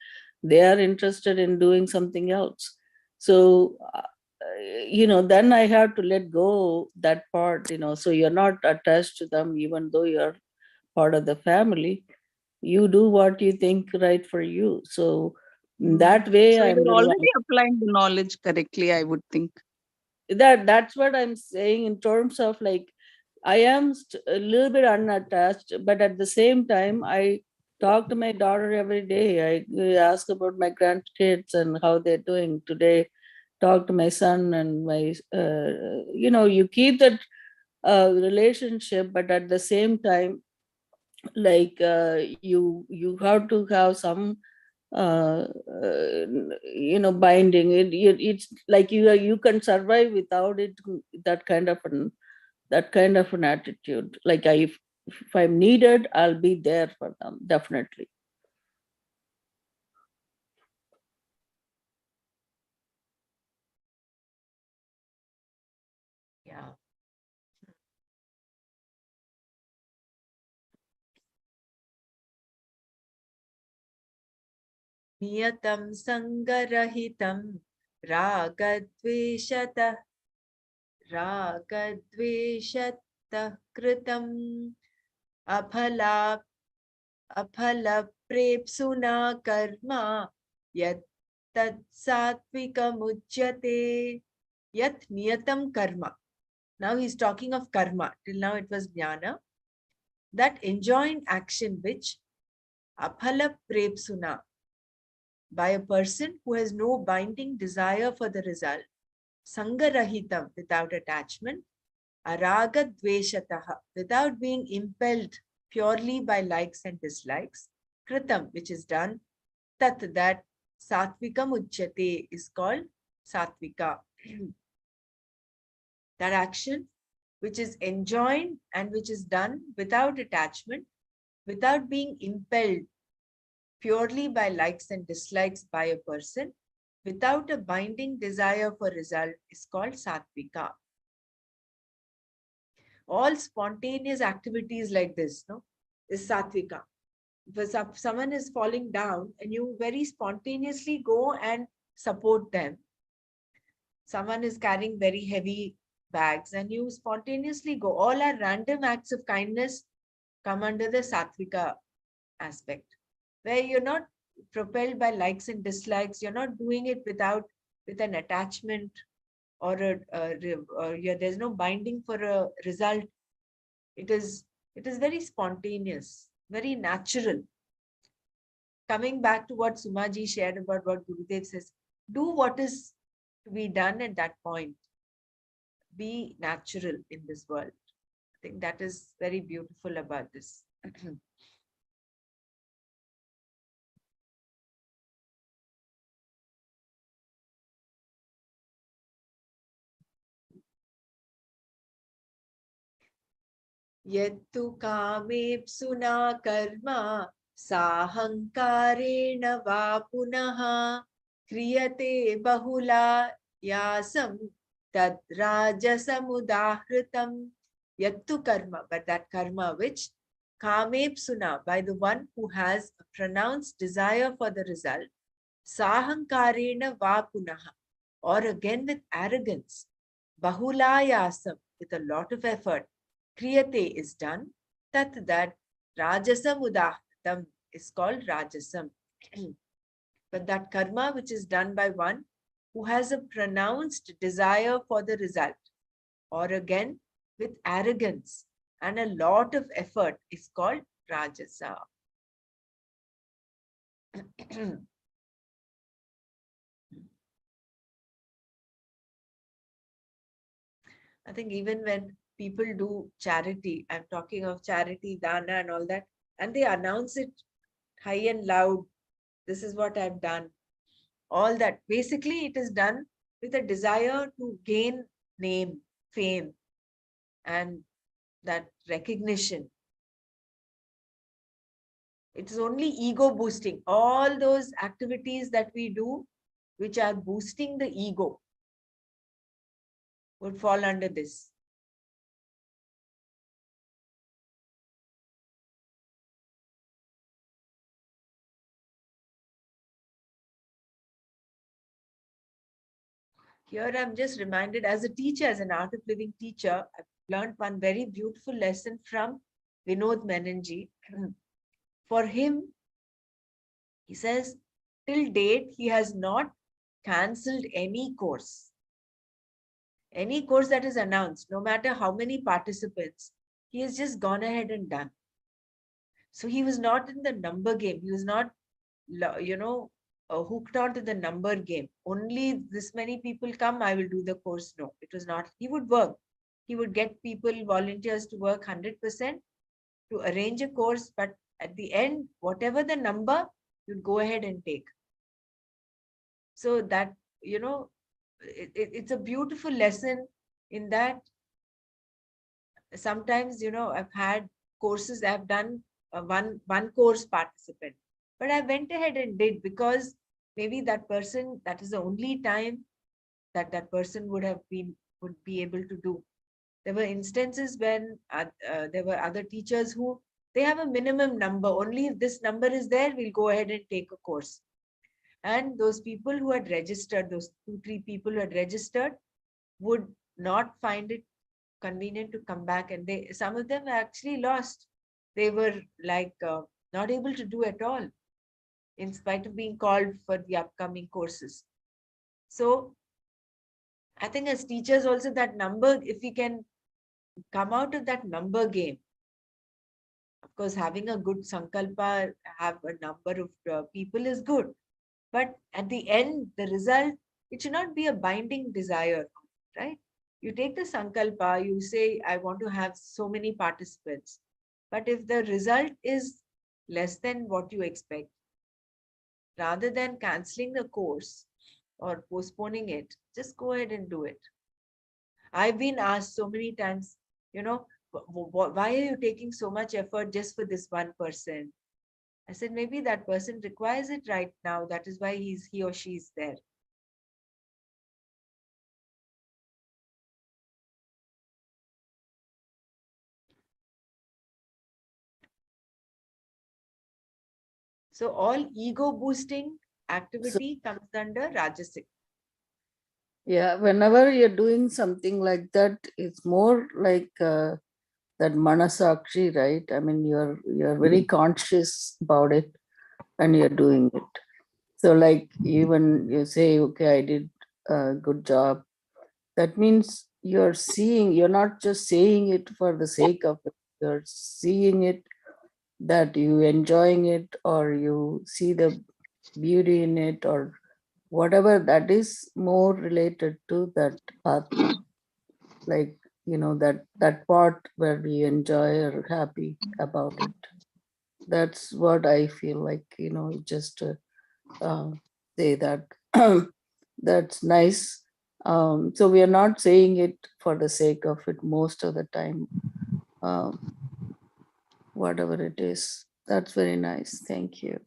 they are interested in doing something else. So, then I have to let go that part, so you're not attached to them, even though you're part of the family. You do what you think right for you. So that way, so I'm you're already applying the knowledge correctly, I would think. That's what I'm saying, in terms of, like, I am a little bit unattached, but at the same time, I talk to my daughter every day. I ask about my grandkids and how they're doing today. Talk to my son and my, you keep that relationship, but at the same time, like you have to have some binding. It's like you can survive without it. That kind of an attitude. Like if I'm needed, I'll be there for them, definitely. Yeah. नियतं संगरहितं रागद्वेषतः कृतम् अफलप्रेप्सुना कर्म यत् तत् सात्विकमुच्यते यत् नियतं कर्म. Now he's talking of karma. Till now it was jnana. That enjoined action which aphala by a person who has no binding desire for the result, sangarahitam without attachment, aragadveshataha without being impelled purely by likes and dislikes, kritam which is done, tat that satvikam uchyate is called satvika. That action which is enjoined and which is done without attachment, without being impelled purely by likes and dislikes by a person, without a binding desire for result, is called satvika. All spontaneous activities like this, is satvika. If someone is falling down and you very spontaneously go and support them, someone is carrying very heavy bags and you spontaneously go, all our random acts of kindness come under the satvika aspect, where you're not propelled by likes and dislikes. You're not doing it with an attachment or there's no binding for a result. It is very spontaneous, very natural. Coming back to what Sumaji shared about what Gurudev says, do what is to be done at that point. Be natural in this world. I think that is very beautiful about this. यत्तु कामेप्सुना कर्म साहंकारेण वा पुनः क्रियते बहुलायासं तद् राजसमुदाहृतम्. Yattu karma, but that karma which kamepsuna, by the one who has a pronounced desire for the result, sahankarena va punaha, or again with arrogance, bahulayasam, with a lot of effort, kriyate is done, that rajasam udahatam is called rajasam. But that karma which is done by one who has a pronounced desire for the result, or again with arrogance and a lot of effort, is called rajasa. I think even when people do charity, I'm talking of charity, dana and all that, and they announce it high and loud, this is what I've done. All that, basically it is done with a desire to gain name, fame, and that recognition. It is only ego boosting. All those activities that we do, which are boosting the ego, would fall under this. Here I'm just reminded, as a teacher, as an art of living teacher, I've learned one very beautiful lesson from Vinod Menonji. For him, he says, till date, he has not cancelled any course. Any course that is announced, no matter how many participants, he has just gone ahead and done. So he was not in the number game. He was not, hooked on to the number game. Only this many people come, I will do the course. No, it was not. He would work. He would get people, volunteers to work 100% to arrange a course. But at the end, whatever the number, you'd go ahead and take. So that, it's a beautiful lesson in that. Sometimes, I've had courses, I've done one course participant, but I went ahead and did, because maybe that person, that is the only time that person would be able to do. There were instances when there were other teachers who, they have a minimum number. Only if this number is there, we'll go ahead and take a course. And those people who had registered, those 2-3 people who had registered, would not find it convenient to come back, and some of them actually lost. They were like not able to do at all, in spite of being called for the upcoming courses. So I think as teachers also, that number, if we can come out of that number game, of course, having a good sankalpa, have a number of people is good, but at the end, the result, it should not be a binding desire, right? You take the sankalpa, you say, I want to have so many participants. But if the result is less than what you expect, rather than canceling the course or postponing it, just go ahead and do it. I've been asked so many times, why are you taking so much effort just for this one person? I said, maybe that person requires it right now. That is why he or she is there. So all ego boosting activity comes under Rajasic. Yeah, whenever you're doing something like that, it's more like that manasakshi, right? I mean, you're very conscious about it and you're doing it. So like even you say, okay, I did a good job. That means you're not just saying it for the sake of it. You're seeing it, that you enjoying it, or you see the beauty in it, or whatever that is more related to that Atma. Like, that part where we enjoy or happy about it. That's what I feel like, just say that. That's nice. So we are not saying it for the sake of it most of the time. Whatever it is. That's very nice. Thank you.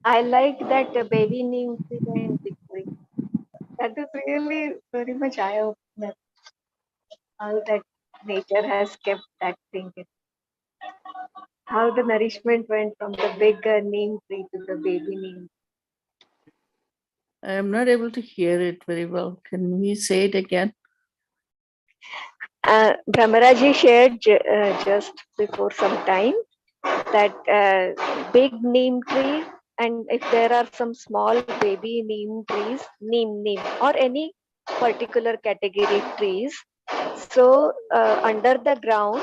I like that baby named and victory. That is really very much eye-opener. How that nature has kept that thing. How the nourishment went from the big neem tree to the baby neem. I am not able to hear it very well. Can we say it again? Brahmaraji shared just before some time that big neem tree, and if there are some small baby neem trees, neem or any particular category trees, so under the ground,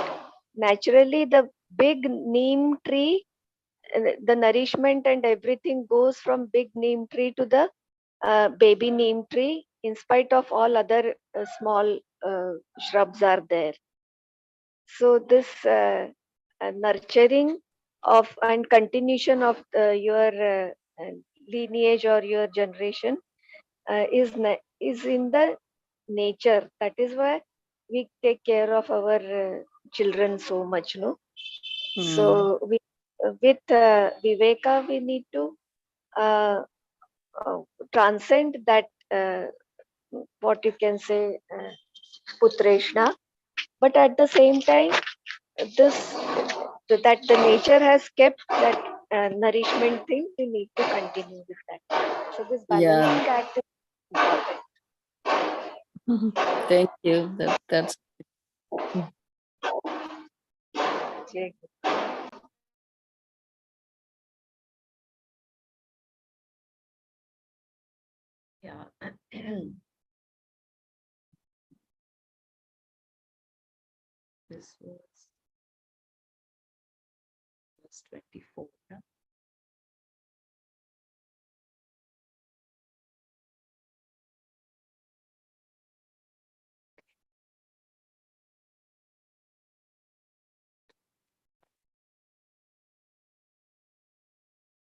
naturally the big neem tree, the nourishment and everything goes from big neem tree to the baby neem tree, in spite of all other small shrubs are there. So this nurturing of and continuation of your lineage or your generation is in the nature. That is why we take care of our children so much, no? So we, with Viveka, we need to uh, transcend that, what you can say, putreshna, but at the same time, this that the nature has kept that nourishment thing, we need to continue with that. So this Yeah. balancing act is important. Thank you. That's Yeah. This was verse 24. Yeah?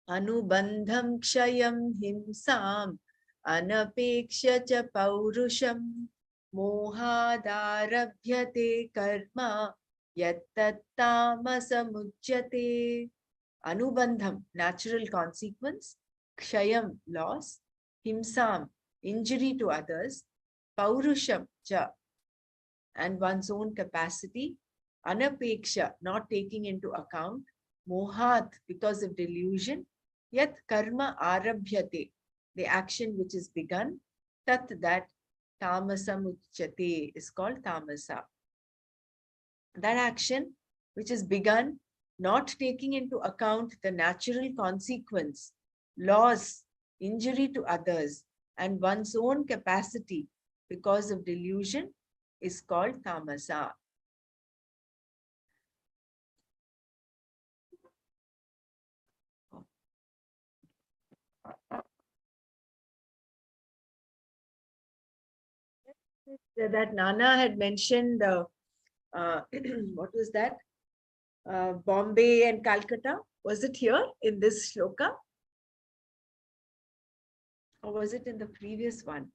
अनुबन्धं क्षयं हिंसाम् अनपेक्ष्य च पौरुषं मोहादारभ्यते कर्म यत्तत्तामसमुच्यते. Anubandham, natural consequence. Kshayam, loss. Himsam, injury to others. Paurusham, cha, and one's own capacity. Anapeksha, not taking into account. Mohat, because of delusion. Yat karma arabhyate, the action which is begun. Tat, that. Tamasam uchyate is called tamasa. That action which is begun, not taking into account the natural consequence, loss, injury to others, and one's own capacity because of delusion, is called tamasa. That Nana had mentioned, what was that? Bombay and Calcutta. Was it here in this shloka? Or was it in the previous one?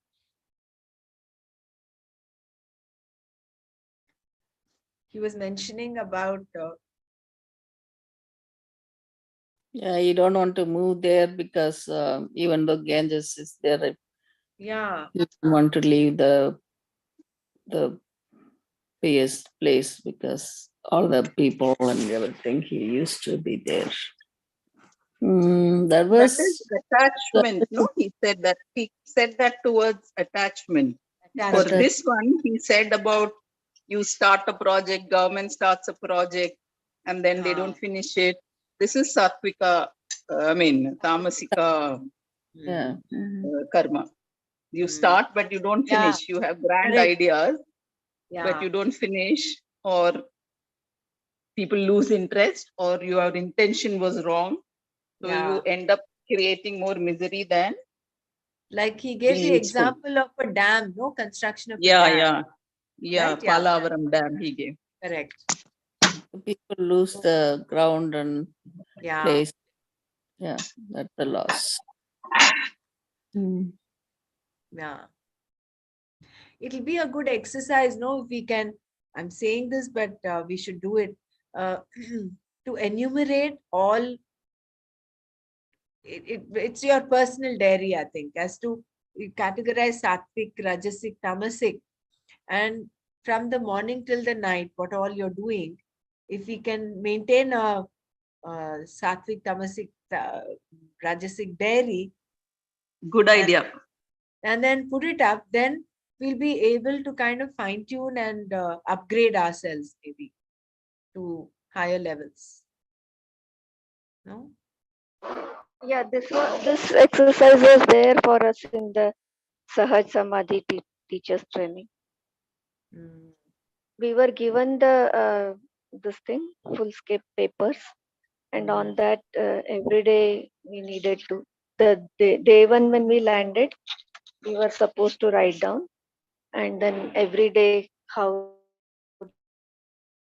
He was mentioning about Yeah, you don't want to move there because even though Ganges is there, yeah, you don't want to leave the place because all the people and everything he used to be there. That That was is attachment, no? He said that towards attachment. For this one, he said about you start a project, government starts a project, and then they don't finish it. This is sattvika, tamasika yeah. karma. You start, but you don't finish. You have grand ideas, but you don't finish, or people lose interest, or your intention was wrong. So you end up creating more misery than. Like he gave the useful. example of a dam, no construction of a dam. Yeah. Right? Palavaram Dam he gave. Correct. People lose the ground and place. Yeah, that's the loss. Yeah. It'll be a good exercise, no? If we can, I'm saying this, but we should do it. To enumerate all, it's your personal diary, I think, as to categorize sattvic, rajasic, tamasic, and from the morning till the night, what all you're doing. If we can maintain a sattvic, tamasic, rajasic diary. Good idea. And then put it up, then we'll be able to kind of fine tune and upgrade ourselves maybe to higher levels. No? Yeah, this exercise was there for us in the Sahaj Samadhi teachers training. We were given the this thing, full scape papers, and on that every day we needed to, the day one when we landed, we were supposed to write down, and then every day how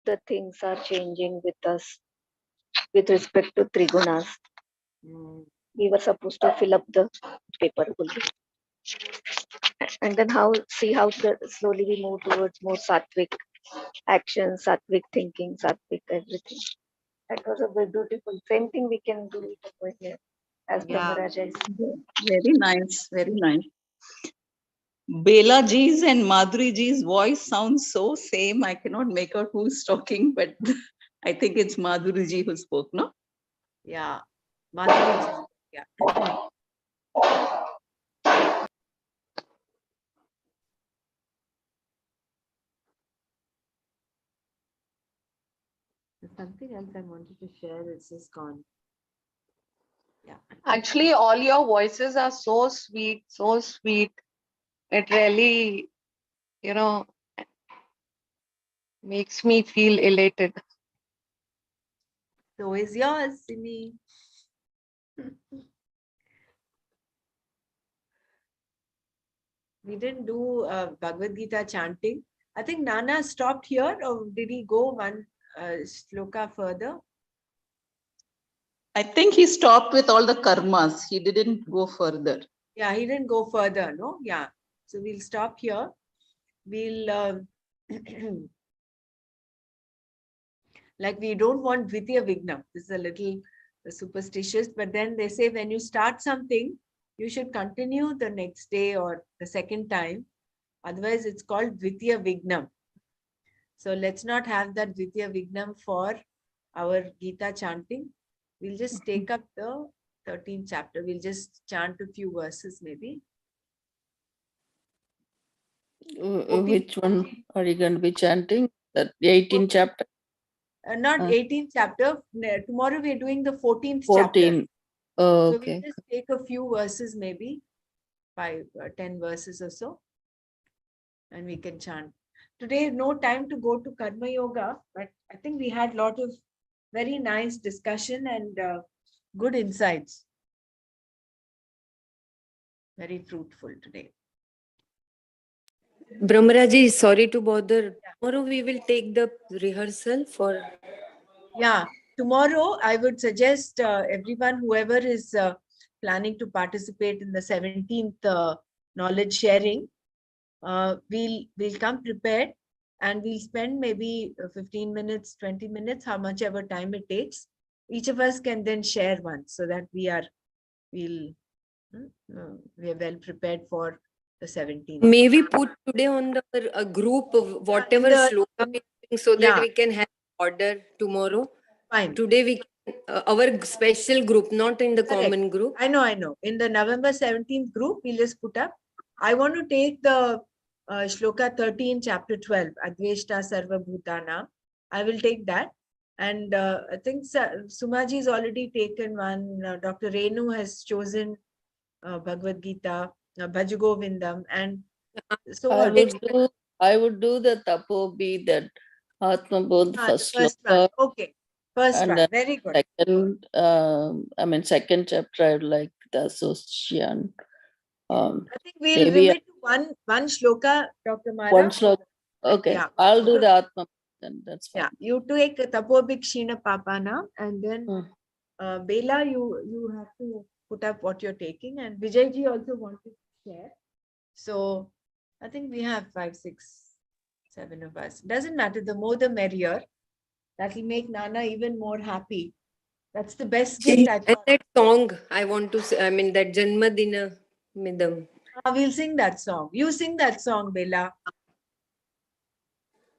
the things are changing with us with respect to trigunas. We were supposed to fill up the paper fully, and then see how slowly we move towards more sattvic action, sattvic thinking, sattvic everything. That was a very beautiful. Same thing we can do it over here, as Brahmaraja is. Very nice, very nice. Bela ji's and Madhuri ji's voice sounds so same. I cannot make out who's talking, but I think it's Madhuri ji who spoke, no? Yeah, Madhuri ji. Yeah. There's something else I wanted to share. It's just gone. Yeah. Actually, all your voices are so sweet, so sweet. It really, Makes me feel elated. So is yours, Simi. We didn't do Bhagavad Gita chanting. I think Nana stopped here, or did he go one shloka further? I think he stopped with all the karmas. He didn't go further. Yeah, he didn't go further, no? Yeah. So we'll stop here. We'll, like, we don't want Dvitiya Vignam. This is a little superstitious, but then they say when you start something, you should continue the next day or the second time. Otherwise, it's called Dvitiya Vignam. So let's not have that Dvitiya Vignam for our Gita chanting. We'll just take up the 13th chapter. We'll just chant a few verses maybe. Which one are you going to be chanting? That 18th chapter? Not 18th chapter. Tomorrow we're doing the 14th 14. chapter. Oh, So okay. we'll just take a few verses, maybe 5 or 10 verses or so, and we can chant. Today, no time to go to Karma Yoga, but I think we had a lot of very nice discussion and good insights. Very fruitful today. Brahmaraji, sorry to bother. Tomorrow we will take the rehearsal for. Yeah, tomorrow I would suggest everyone, whoever is planning to participate in the 17th knowledge sharing, we'll come prepared, and we'll spend maybe 15 minutes, 20 minutes, how much ever time it takes. Each of us can then share one, so that we are well prepared for the 17th. May we put today on the group of whatever sloka we are doing, so that we can have order tomorrow. Fine. Today we our special group, not in the common group. I know. In the November 17th group, we'll just put up. I want to take the shloka 13, chapter 12, Adveshta Sarva Bhutana. I will take that. And I think Sumaji has already taken one. Dr. Renu has chosen Bhagavad Gita, Bhajagovindam, and so I on. would do the Tapobi, that Atma Bodh first First sloka. one. Okay. First And one. then Very good. Second chapter, I would like the association. I think we'll limit to one shloka, Dr. Mara. One sloka. Okay. Yeah. I'll do the Atma. Then that's fine. Yeah. You take Tapobik Shina Papana, and then Bela, you have to put up what you're taking, and Vijayji also wanted to share. So I think we have 5, 6, 7 of us. Doesn't matter. The more the merrier. That will make Nana even more happy. That's the best gift I thought. And that song I want to say, that Janmadina Midam. We'll sing that song. You sing that song, Bela.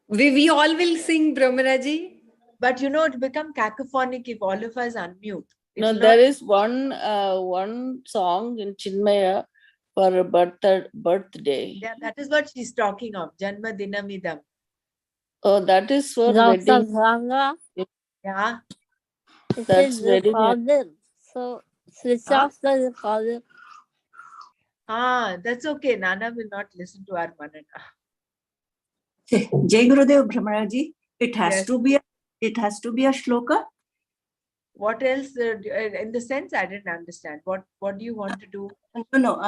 We all will sing, Brahmaraji. But it'll become cacophonic if all of us unmute. No, there is one song in Chinmaya for a birthday. Yeah, that is what she's talking of. Janma Dinamidam. Oh, that is for wedding. Yeah. That's wedding. So switch off the recorder. That's okay. Nana will not listen to our Manana. Jai Gurudev Brahmaraji, it has to be a shloka. What else? In the sense, I didn't understand. What do you want to do? No.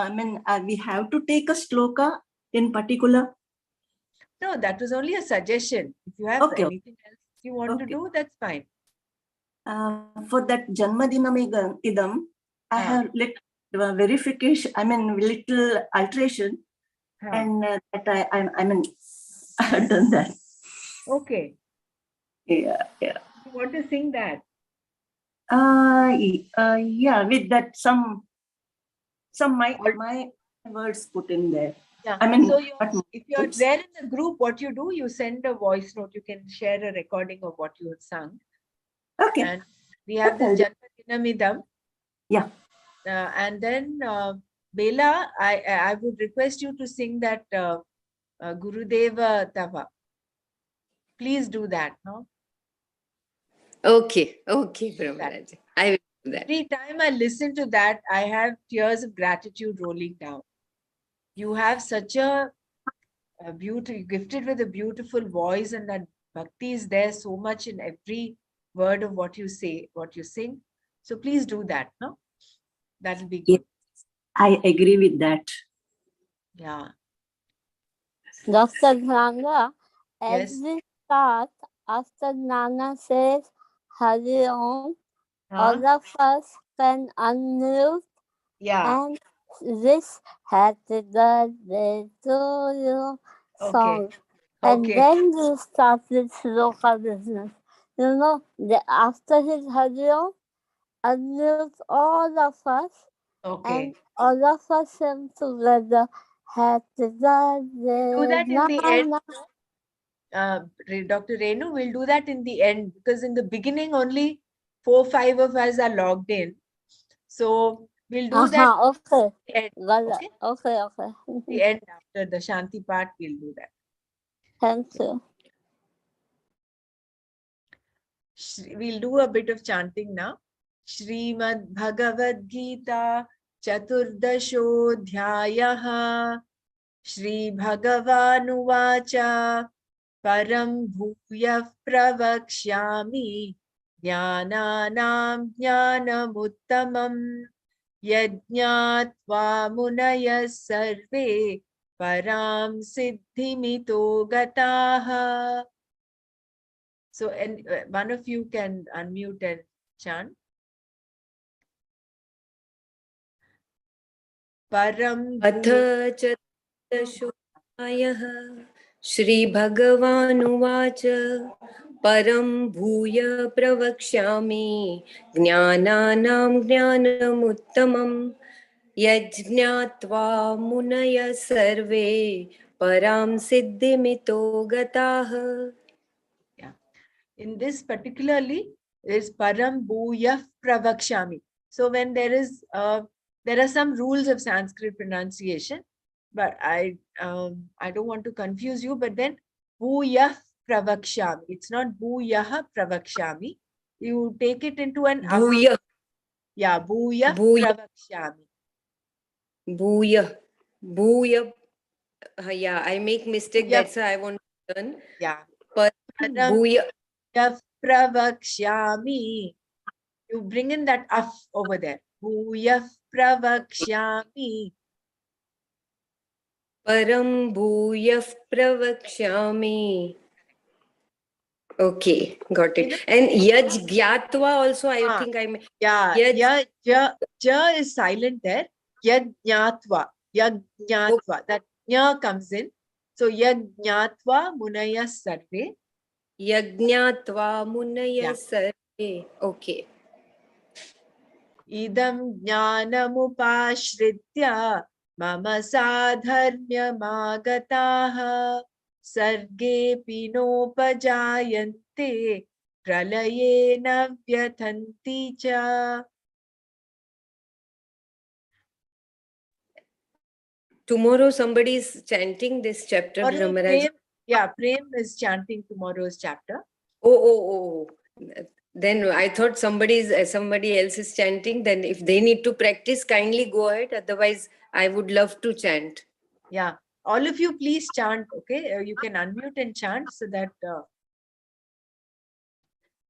We have to take a shloka in particular. No, that was only a suggestion. If you have anything else you want to do, that's fine. For that Janmadinam Idam, I have little verification. Little alteration, and that I have done that. Okay. Yeah. You want to sing that? Yeah, with that some my words put in there. Yeah. So if you're there in the group, what you do, you send a voice note. You can share a recording of what you have sung. Okay. And we have this Janmadinamidam. Yeah. And then Bela, I would request you to sing that Gurudeva Tava. Please do that, no? Okay, Brahmaraji. I will do that. Every time I listen to that, I have tears of gratitude rolling down. You have such a beauty, gifted with a beautiful voice and that Bhakti is there so much in every word of what you say, what you sing. So please do that, no? That'll be good. I agree with that. Yeah. Dr. Nana, Yes. every start after Nana says Hari Om, all of us can unmute and this Happy Birthday to you song. And then we start with local business. You know, after his Hari Om, unmute all of us and all of us sing together. Happy birthday, Do that in the end. Nana. Dr. Renu will do that in the end, because in the beginning only 4-5 of us are logged in. So we'll do that Okay. at the end. Okay. The end, after the Shanti part, we'll do that. Thank you. We'll do a bit of chanting now. Srimad Bhagavad Gita Chaturdashodhyayaha Shri Bhagavanuvacha Param Bhuyah Pravakshyami Jnananam Jnanamuttamam Yajñātvā munaya sarve param siddhimito gataha. So, and one of you can unmute and chant. Param अथ चतुर्दशोऽध्यायः श्रीभगवानुवाच परं भूय प्रवक्ष्यामि ज्ञानानां ज्ञानमुत्तमं यज्ञात्वा मुनयः सर्वे परां सिद्धिमितो गताः. In this particularly is Param Bhuyah Pravakshami. So when there are some rules of Sanskrit pronunciation, but I don't want to confuse you, but then Bhuyah Pravakshami. It's not Bhuyah Pravakshami. You take it into an Bhuyah. Yeah, Bhuyah Pravakshami. Bhuyah. Yeah, I make mistake. That's why I want to learn. Yeah. Bhuyah Pravakshami. You bring in that af over there. Bhuyah Pravakshami. Param bhuyah pravakshami. Okay, got it. And yaj gyatva also, I think I mean. Yeah, ja is silent there. Yajñātva. Yajñātva. That nya comes in. So yajñātva munaya sarve. Yajñātva munaya sarve. Okay. Idam jnanamupashritya mama sadharmyamagataha sarge pinopajayante pralayena vyathanti cha. Tomorrow somebody is chanting this chapter. Prem is chanting tomorrow's chapter. Oh. Then I thought somebody else is chanting. Then if they need to practice, kindly go ahead. Otherwise, I would love to chant. Yeah, all of you please chant, okay? You can unmute and chant so that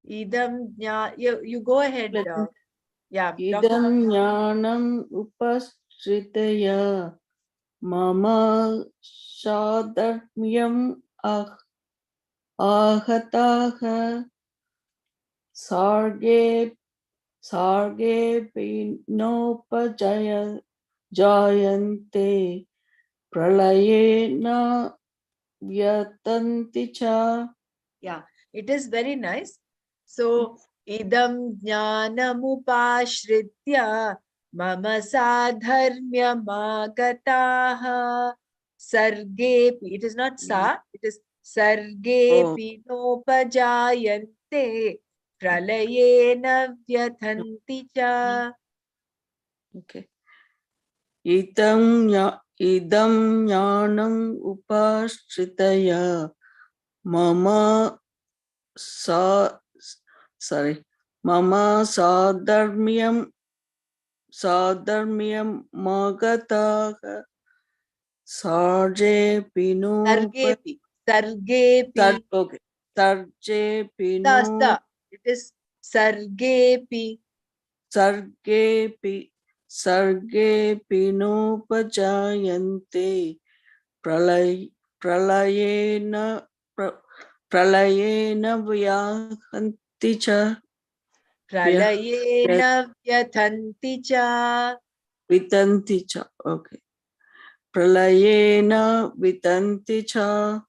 Idam you go ahead. Idam jnanam upasritaya mama sadharmyam ahataha sarge pinopajayante pralayena vyatanti cha. Yeah, it is very nice. So, idam jnanamupashritya mama sadharmyamagataha sargepi. It is not sa, it is sargepi nopajayante pralayena vyathanti cha. Okay. Idam jnanam upashritaya mama sadharmyam magataha sarge Sargepi. Okay. Sarjepinu. It is Sargepi. Sargepi. Sargepinupajayante. Pralayena. Pralayena vyahanti cha. Pralayena vyathanti cha. Vitanti cha. Okay. Pralayena vitanti cha.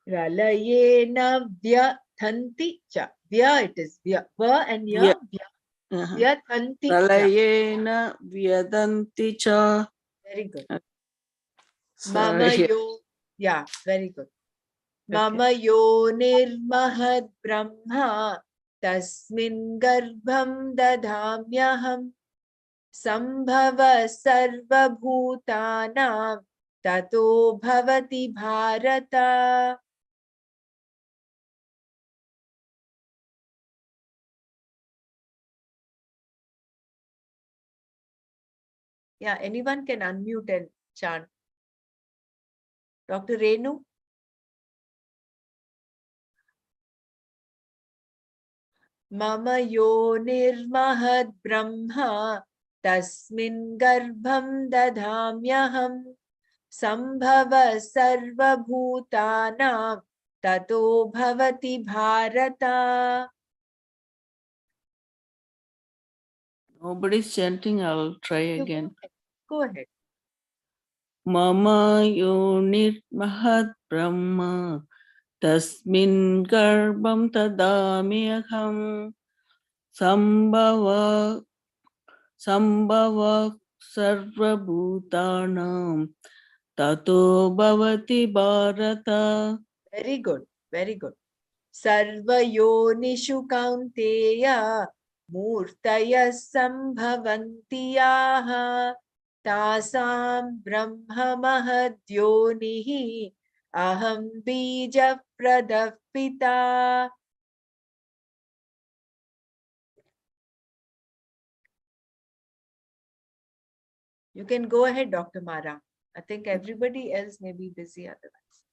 Pralayena vyathanti cha. Vya, it is vya. Va and ya. Vyathanti cha. Pralayena vyadanti cha. Very good. Sorry. Mama yo. Yeah, very good. Mama yo nirmahad brahma tasmin garbham dadhamyaham sambhava sarva bhutanam tato bhavati bharata. Yeah, anyone can unmute and chant. Dr. Renu? Mama yo nirmahad brahma tasmin garbham dadhamyaham sambhava sarva bhutanam tato bhavati bharata. Nobody's chanting. I'll try again. Go ahead. Mama yonir mahat brahma tasmin garbham tadamyaham sambhava sarvabhutanam tato bhavati bharata. Very good. Very good. Sarva yonishu kaunteya murtaya sambhavanti yaha tasam brahma mahadyonihi aham bija pradapita. You can go ahead, Dr. Mara. I think everybody else may be busy otherwise.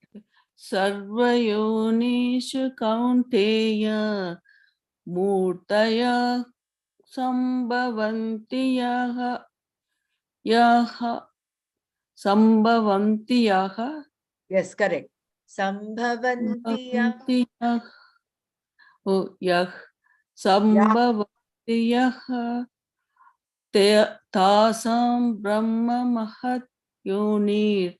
Sarva yonishu kaunteya murtaya sambhavanti yaha sambhavanti yaha. Yes, correct. Sambhavanti Yah. Oh, yah. Sambhavanti yaha. Tasam brahma mahat yonir.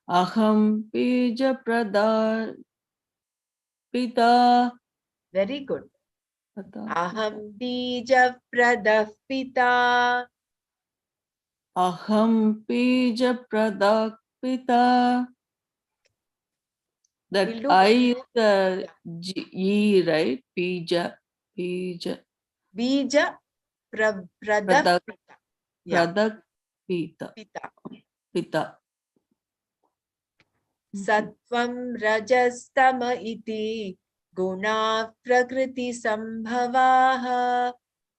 Aham bija pita. Very good. Aham bija pradapita. Aham bija pita. That I is the G, right? Bija. Bija Pradak pita. Pita. Sattvam rajastama iti guna prakriti sambhavaha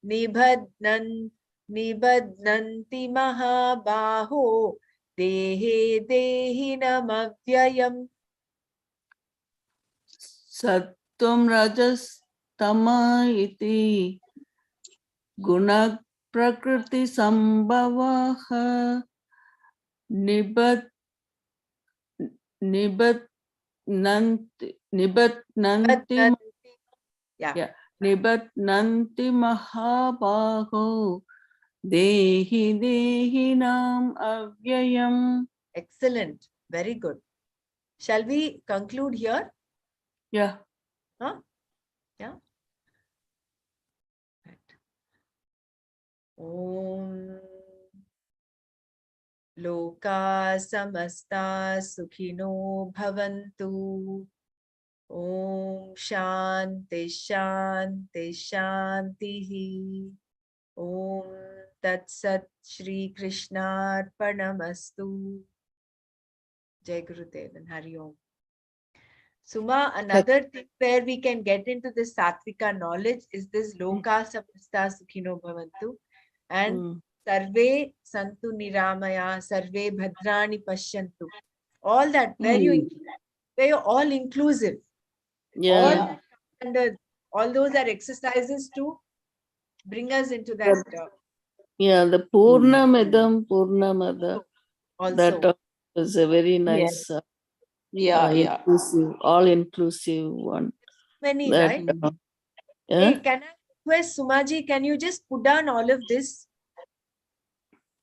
nibadnanti mahabaho dehe dehinamavyayam. Sattvam rajas tama iti guna prakriti sambhavaha nibatnanti mahabaho dehi dehinam avyayam. Excellent. Very good. Shall we conclude here? Yeah. Huh? Yeah. Om Loka samasta sukhino bhavantu. Om Shanti Shanti Shanti. Om Tat Sat Shri Krishna Arpanamastu. Jai Gurudev and Hari Om. Suma, another thing where we can get into this Satvika knowledge is this Loka Samasta Sukhino Bhavantu and Sarve Santu Niramaya, Sarve Bhadrani Pashyantu. All that, where you're all inclusive. Yeah. and all those are exercises to bring us into that. Yeah, the Purnamidam, Purnamada. Also. That was a very nice, inclusive, all-inclusive one. Many, That, right? Hey, can I request Sumaji, can you just put down all of this?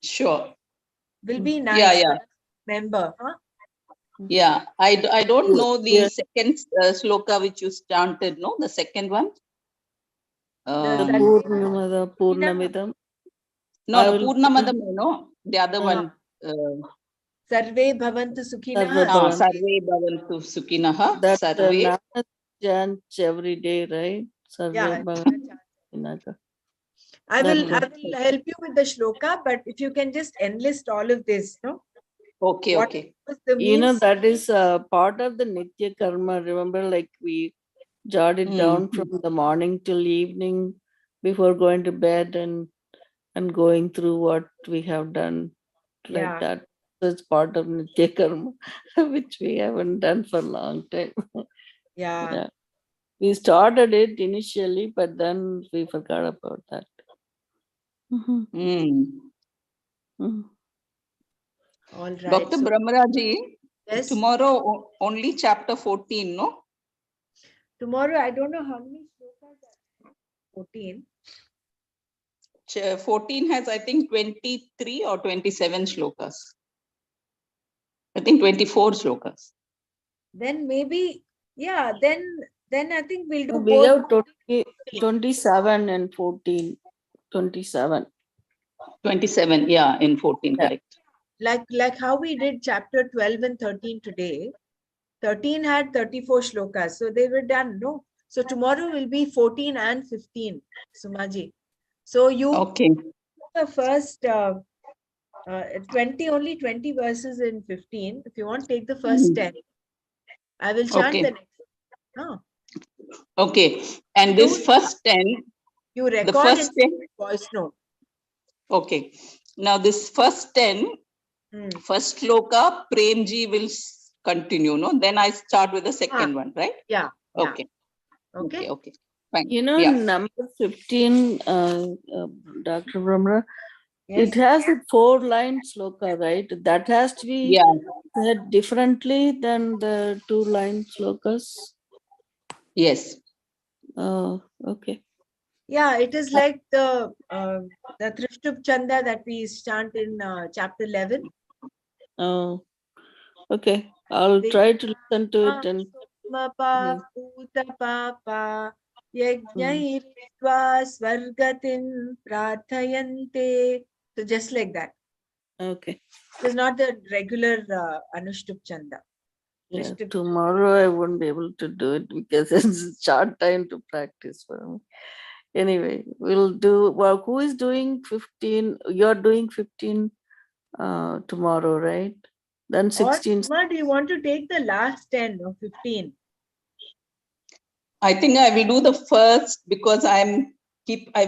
Sure. Will be nice. Yeah. Remember, huh? Yeah, I don't know the second sloka which you chanted, no? The second one? The Purnamidam. No, Purnamadam, no? The other one. Sarve Bhavantu Sukhinaha. Sarve Bhavantu Sukhinaha. That's Sarve. chant every day, right? Sarve Bhavantu. I will help you with the shloka, but if you can just enlist all of this, no? Okay, okay. You know, that is part of the Nitya Karma. Remember, like we jot it down from the morning till evening before going to bed and going through what we have done like that. So it's part of Nitya Karma, which we haven't done for a long time. Yeah. We started it initially, but then we forgot about that. All right. Dr. So, Brahmaraji, yes. Tomorrow only chapter 14, no? Tomorrow, I don't know how many shlokas are 14. 14 has, I think, 23 or 27 shlokas. I think 24 shlokas. Then maybe, yeah, then I think we'll do We both. have 27 and 14. 27. 27, yeah, in 14, correct. Like how we did chapter 12 and 13 today. 13 had 34 shlokas, so they were done, no? So tomorrow will be 14 and 15, Sumaji. So you the first 20, only 20 verses in 15. If you want, take the first 10. I will chant the next. No. Okay, and this first 10, you record the first 10 voice note. Okay, now this first 10, first shloka, Premji will continue, no? Then I start with the second one, right? Yeah. Okay. Fine. You know, number 15, Dr. Brahmara, it has a 4-line sloka, right? That has to be said differently than the 2-line slokas. Yes. Oh, okay. Yeah, it is like the Trishtup Chanda that we chant in chapter 11. Oh, okay. I'll try to listen to it and. So just like that. Okay. It is not the regular Anushtup Chanda. Yeah, tomorrow I won't be able to do it because it's short time to practice for me. Anyway, we'll do, well, who is doing 15? You're doing 15 tomorrow, right? Then 16. Or do you want to take the last 10 or 15? I think I will do the first because I've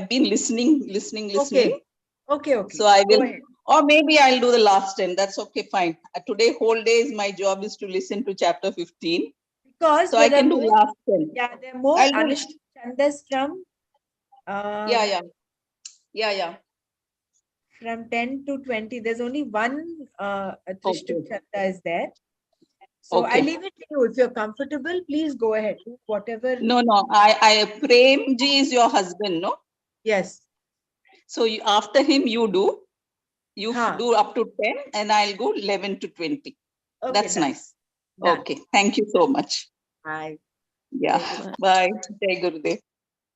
been listening. Okay. So I will, or maybe I'll do the last 10. That's okay, fine. Today whole day is my job is to listen to chapter 15. Because so I can do last 10. Yeah, there are more Anushtup Chandas from from 10 to 20. There's only one Trishtup Chanda is there. So I leave it to you. If you're comfortable, please go ahead. Do whatever. No, Premji is your husband, no? Yes. So after him, you do. You do up to 10 and I'll go 11 to 20. Okay, that's nice. Done. Okay. Thank you so much. Bye. Yeah. Bye. Jai Gurudev.